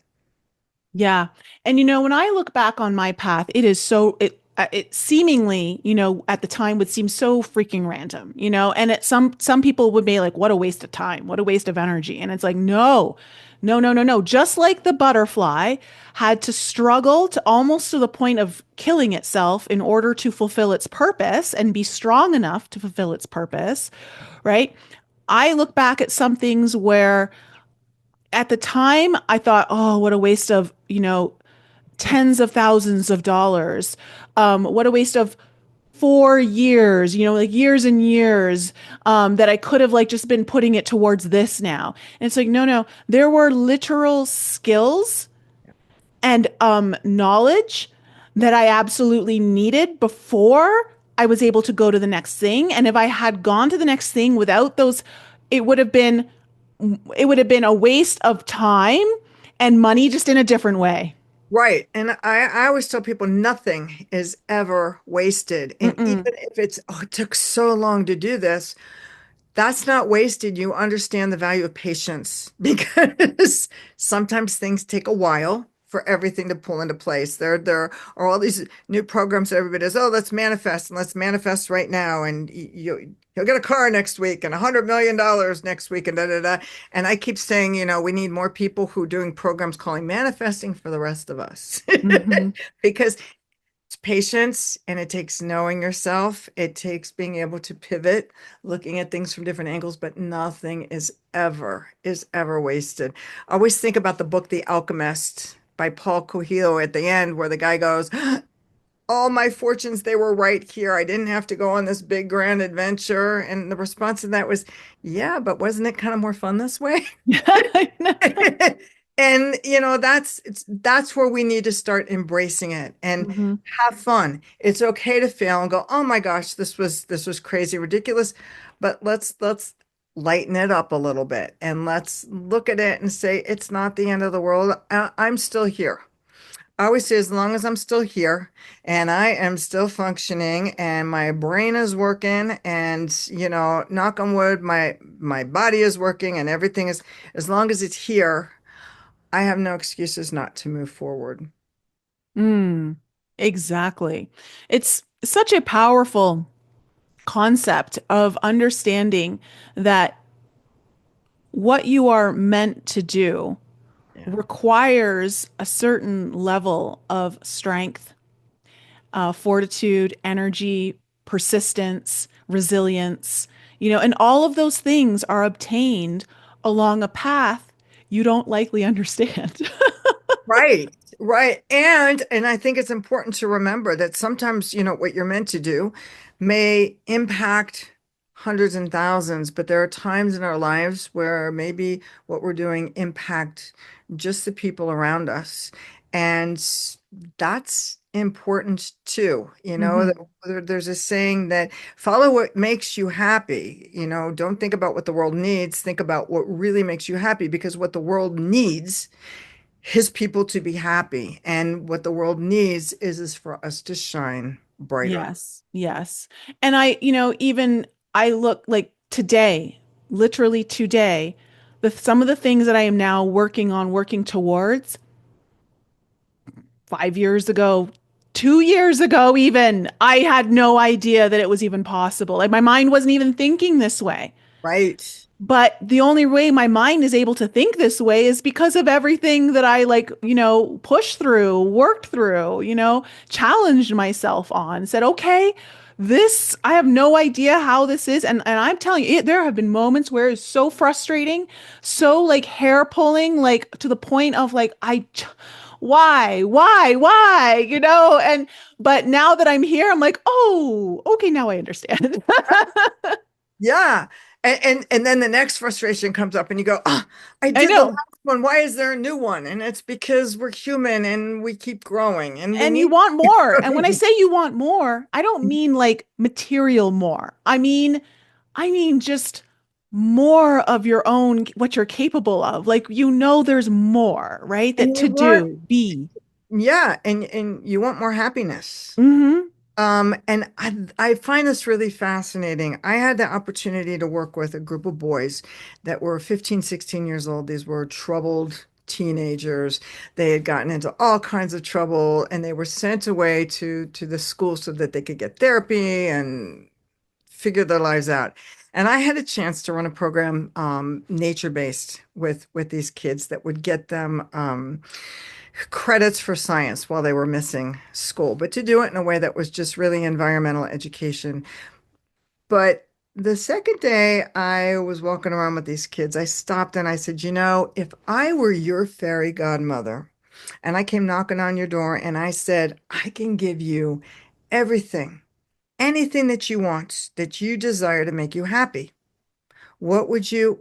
Yeah. And when I look back on my path, it seemingly, at the time would seem so freaking random, and some people would be like, what a waste of time, what a waste of energy. And it's like, no, no, no, no, no. Just like the butterfly had to struggle to almost to the point of killing itself in order to fulfill its purpose and be strong enough to fulfill its purpose, right? I look back at some things where at the time I thought, oh, what a waste of, tens of thousands of dollars. What a waste of 4 years, like years and years, that I could have like just been putting it towards this now. And it's like, no, no, there were literal skills and knowledge that I absolutely needed before I was able to go to the next thing. And if I had gone to the next thing without those, it would have been it would have been a waste of time and money just in a different way. Right. And I always tell people nothing is ever wasted. And even Mm-mm. if oh, it took so long to do this, that's not wasted. You understand the value of patience because sometimes things take a while for everything to pull into place. There are all these new programs that everybody does, oh, let's manifest and let's manifest right now. And he'll get a car next week and $100 million next week and da da da. And I keep saying, we need more people who are doing programs calling manifesting for the rest of us. Hmm. Because it's patience and it takes knowing yourself. It takes being able to pivot, looking at things from different angles, but nothing is ever wasted. I always think about the book The Alchemist by Paul Coelho at the end, where the guy goes, all my fortunes, they were right here. I didn't have to go on this big grand adventure. And the response to that was, yeah, but wasn't it kind of more fun this way? I know. And that's where we need to start embracing it and Hmm. have fun. It's okay to fail and go, "Oh my gosh, this was crazy, ridiculous." But let's lighten it up a little bit and let's look at it and say it's not the end of the world. I'm still here. I always say, as long as I'm still here and I am still functioning and my brain is working and, knock on wood, my body is working and everything is, as long as it's here, I have no excuses not to move forward. Mm, exactly. It's such a powerful concept of understanding that what you are meant to do Yeah. requires a certain level of strength, fortitude, energy, persistence, resilience, and all of those things are obtained along a path you don't likely understand. Right, right. And I think it's important to remember that sometimes, what you're meant to do may impact hundreds and thousands, but there are times in our lives where maybe what we're doing impact just the people around us. And that's important too. Hmm. There's a saying that follow what makes you happy. Don't think about what the world needs, think about what really makes you happy, because what the world needs his people to be happy. And what the world needs is for us to shine brighter. Yes, yes. And even I look like today, literally today, some of the things that I am now working on, working towards 5 years ago, 2 years ago, even, I had no idea that it was even possible. Like my mind wasn't even thinking this way. Right. But the only way my mind is able to think this way is because of everything that I pushed through, worked through, challenged myself on, said, okay, I have no idea how this is. And I'm telling you, there have been moments where it's so frustrating, so like hair pulling, like to the point of like, why, but now that I'm here, I'm like, oh, okay, now I understand. Yeah. And then the next frustration comes up and you go, ah, I I did the last know. one. Why is there a new one? And it's because we're human and we keep growing and we And you need want to keep more. And when I growing. say you want more, I don't mean like material more. I mean just more of your own, what you're capable of. Like, there's more, right? That And to do, be. yeah, and you want more happiness. Hmm. And I find this really fascinating. I had the opportunity to work with a group of boys that were 15, 16 years old. These were troubled teenagers. They had gotten into all kinds of trouble and they were sent away to the school so that they could get therapy and figure their lives out. And I had a chance to run a program, nature-based with these kids that would get them credits for science while they were missing school, but to do it in a way that was just really environmental education. But the second day I was walking around with these kids, I stopped and I said, if I were your fairy godmother and I came knocking on your door and I said, I can give you everything, anything that you want, that you desire to make you happy. What would you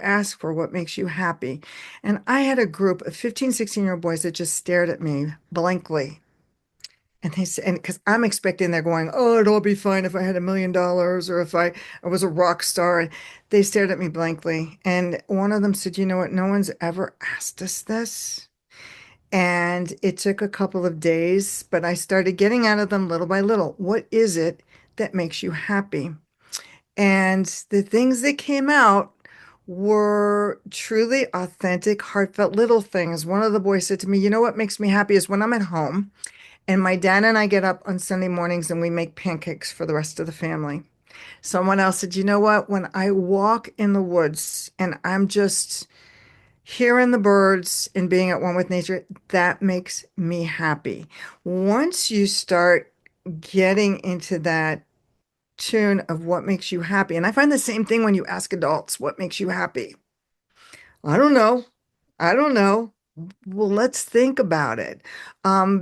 ask for? What makes you happy? And I had a group of 15, 16-year-old boys that just stared at me blankly. And they said, and because I'm expecting they're going, oh, it'd all be fine if I had $1 million or if I was a rock star. And they stared at me blankly. And one of them said, you know what? No one's ever asked us this. And it took a couple of days, but I started getting out of them little by little. What is it that makes you happy? And the things that came out were truly authentic, heartfelt little things. One of the boys said to me, you know what makes me happy is when I'm at home and my dad and I get up on Sunday mornings and we make pancakes for the rest of the family. Someone else said, you know what? When I walk in the woods and I'm just hearing the birds and being at one with nature, that makes me happy. Once you start getting into that tune of what makes you happy, and I find the same thing when you ask adults, what makes you happy? I don't know. I don't know. Well, let's think about it.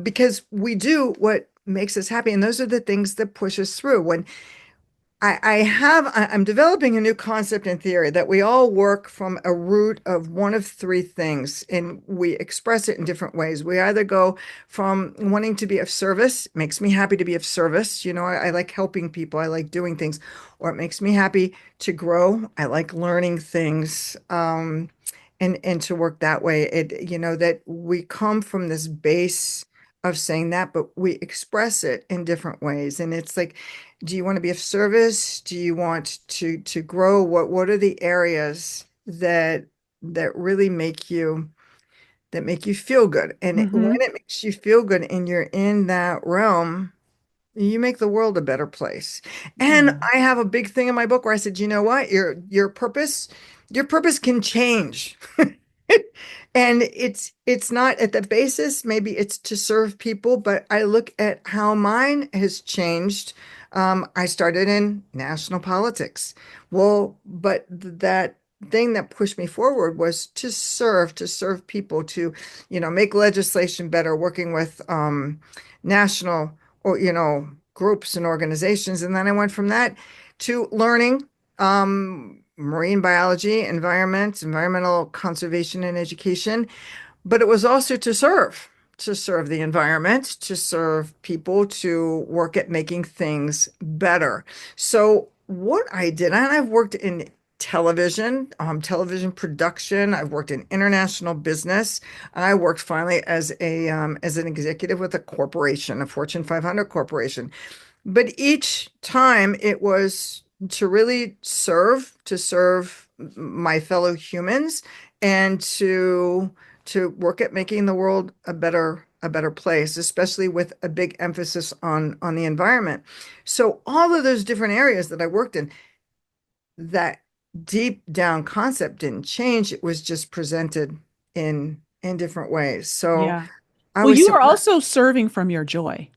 Because we do what makes us happy, and those are the things that push us through. When I'm developing a new concept and theory that we all work from a root of one of three things, and we express it in different ways. We either go from wanting to be of service, makes me happy to be of service. I like helping people, I like doing things, or it makes me happy to grow. I like learning things. And to work that way, that we come from this base of saying that, but we express it in different ways. And it's like, do you want to be of service? Do you want to grow? What are the areas that really make you feel good? And when Hmm. it makes you feel good and you're in that realm, you make the world a better place. And Yeah. I have a big thing in my book where I said, you know what? Your purpose can change. And it's not at the basis, maybe it's to serve people, but I look at how mine has changed. I started in national politics. Well, but that thing that pushed me forward was to serve people, to, make legislation better, working with national or groups and organizations. And then I went from that to learning marine biology, environmental conservation and education. But it was also to serve the environment, to serve people, to work at making things better. So what I did, and I've worked in television production. I've worked in international business. I worked finally as an executive with a corporation, a Fortune 500 corporation. But each time it was to really to serve my fellow humans, and to work at making the world a better place, especially with a big emphasis on the environment. So all of those different areas that I worked in, that deep down concept didn't change. It was just presented in different ways. So Yeah. I Well, was you are surprised. also serving from your joy.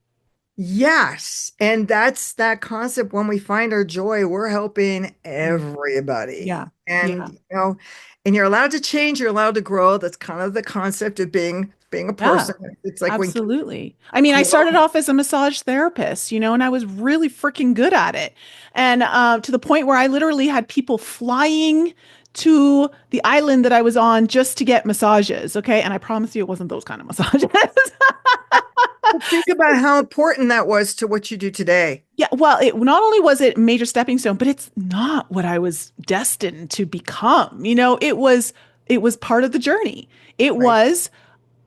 Yes, and that's that concept. When we find our joy, we're helping Mm. everybody. Yeah. And Yeah. and you're allowed to change, you're allowed to grow. That's kind of the concept of being a Yeah. person. It's like when kids Absolutely. I mean, I started grow. off as a massage therapist, and I was really freaking good at it. And to the point where I literally had people flying to the island that I was on just to get massages. Okay. And I promise you it wasn't those kind of massages. Think about how important that was to what you do today. Yeah, well, it not only was it a major stepping stone, but it's not what I was destined to become. It was part of the journey. It Right. was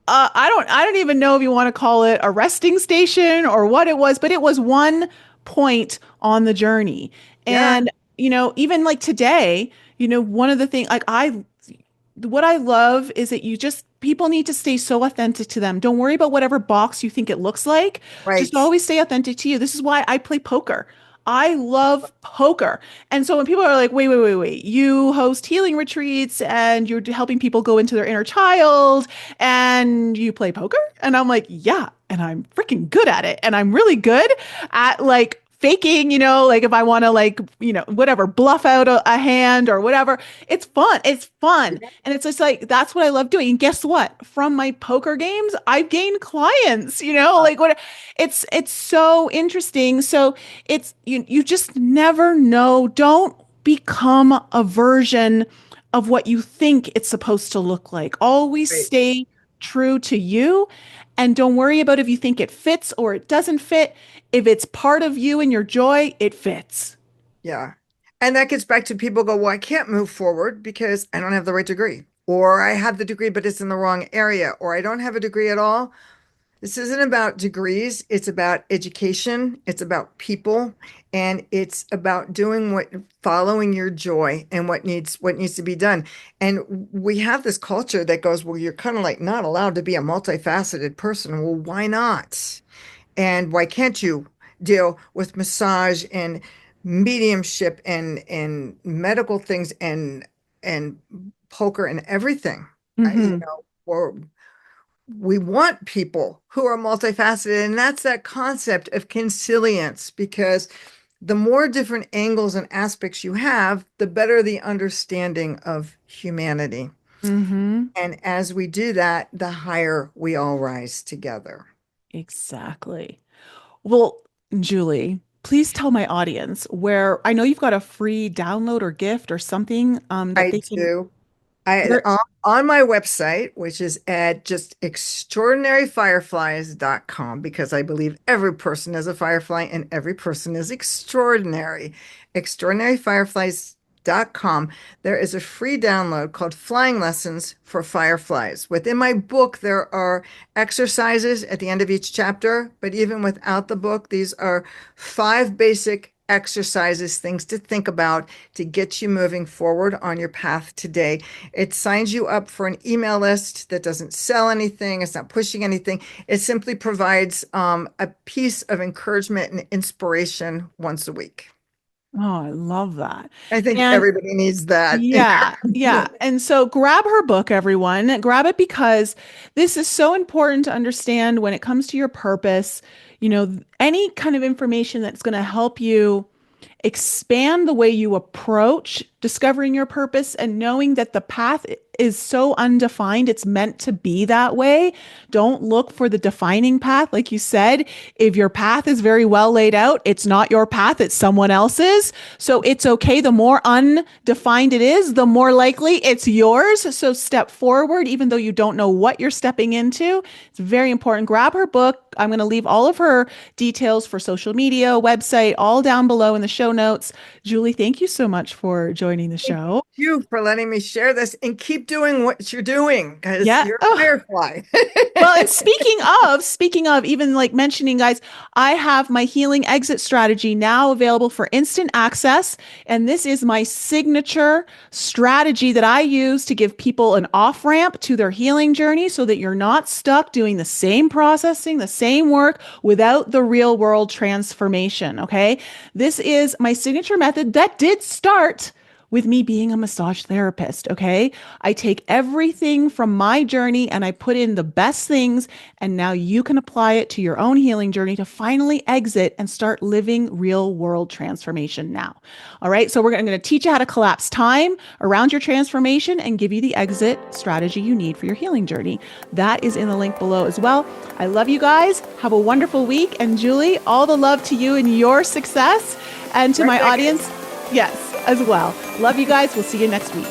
I don't even know if you want to call it a resting station or what it was, but it was one point on the journey. Yeah. And even like today, one of the things like I what I love is that people need to stay so authentic to them. Don't worry about whatever box you think it looks like. Just Right. always stay authentic to you. This is why I play poker. I love poker. And so when people are like, wait, wait, wait, wait, you host healing retreats and you're helping people go into their inner child and you play poker? And I'm like, yeah, and I'm freaking good at it. And I'm really good at like faking, like if I want to like, whatever, bluff out a hand or whatever. It's fun. It's fun. And it's just like that's what I love doing. And guess what? From my poker games, I've gained clients, like what it's so interesting. So it's you just never know. Don't become a version of what you think it's supposed to look like. Always Right. stay true to you and don't worry about if you think it fits or it doesn't fit. If it's part of you and your joy, it fits. Yeah. And that gets back to people go, well, I can't move forward because I don't have the right degree, or I have the degree, but it's in the wrong area, or I don't have a degree at all. This isn't about degrees. It's about education. It's about people. And it's about following your joy and what needs to be done. And we have this culture that goes, well, you're kind of like not allowed to be a multifaceted person. Well, why not? And why can't you deal with massage and mediumship and medical things and poker and everything. Mm-hmm. We want people who are multifaceted, and that's that concept of consilience, because the more different angles and aspects you have, the better the understanding of humanity. Mm-hmm. And as we do that, the higher we all rise together. Exactly. Well, Julie, please tell my audience where I know you've got a free download or gift or something that I they can. do. I Where, on my website, which is at just extraordinaryfireflies.com, because I believe every person is a firefly and every person is extraordinary. Extraordinaryfireflies.com. There is a free download called Flying Lessons for Fireflies. Within my book, there are exercises at the end of each chapter, but even without the book, these are 5 basic exercises, things to think about to get you moving forward on your path today. It signs you up for an email list that doesn't sell anything. It's not pushing anything. It simply provides a piece of encouragement and inspiration once a week. oh, I love that. I think And everybody needs that yeah, yeah. encouragement. And so grab her book, everyone. Grab it because this is so important to understand when it comes to your purpose. Any kind of information that's going to help you expand the way you approach discovering your purpose and knowing that the path is so undefined. It's meant to be that way. Don't look for the defining path. Like you said, if your path is very well laid out, it's not your path, it's someone else's. So it's okay. The more undefined it is, the more likely it's yours. So step forward, even though you don't know what you're stepping into. It's very important. Grab her book. I'm going to leave all of her details for social media, website, all down below in the show notes. Julie, thank you so much for joining the Thank show. you for letting me share this, and keep doing what you're doing, because Yeah. you're a Oh, firefly. well, and speaking of, even like mentioning, guys, I have my healing exit strategy now available for instant access. And this is my signature strategy that I use to give people an off ramp to their healing journey so that you're not stuck doing the same processing, the same work without the real world transformation. Okay. This is my signature method that did start with me being a massage therapist. Okay. I take everything from my journey and I put in the best things. And now you can apply it to your own healing journey to finally exit and start living real world transformation now. All right. So I'm going to teach you how to collapse time around your transformation and give you the exit strategy you need for your healing journey. That is in the link below as well. I love you guys. Have a wonderful week. And Julie, all the love to you and your success. And to my audience, yes, as well. Love you guys. We'll see you next week.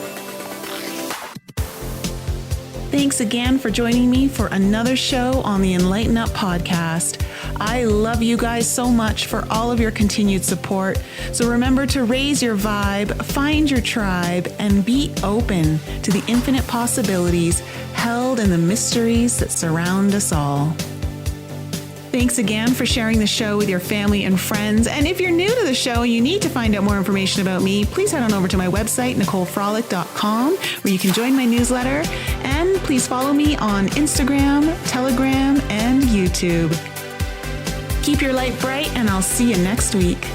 Thanks again for joining me for another show on the Enlighten Up podcast. I love you guys so much for all of your continued support. So remember to raise your vibe, find your tribe, and be open to the infinite possibilities held in the mysteries that surround us all. Thanks again for sharing the show with your family and friends. And if you're new to the show and you need to find out more information about me, please head on over to my website, NicoleFrolick.com, where you can join my newsletter. And please follow me on Instagram, Telegram, and YouTube. Keep your light bright, and I'll see you next week.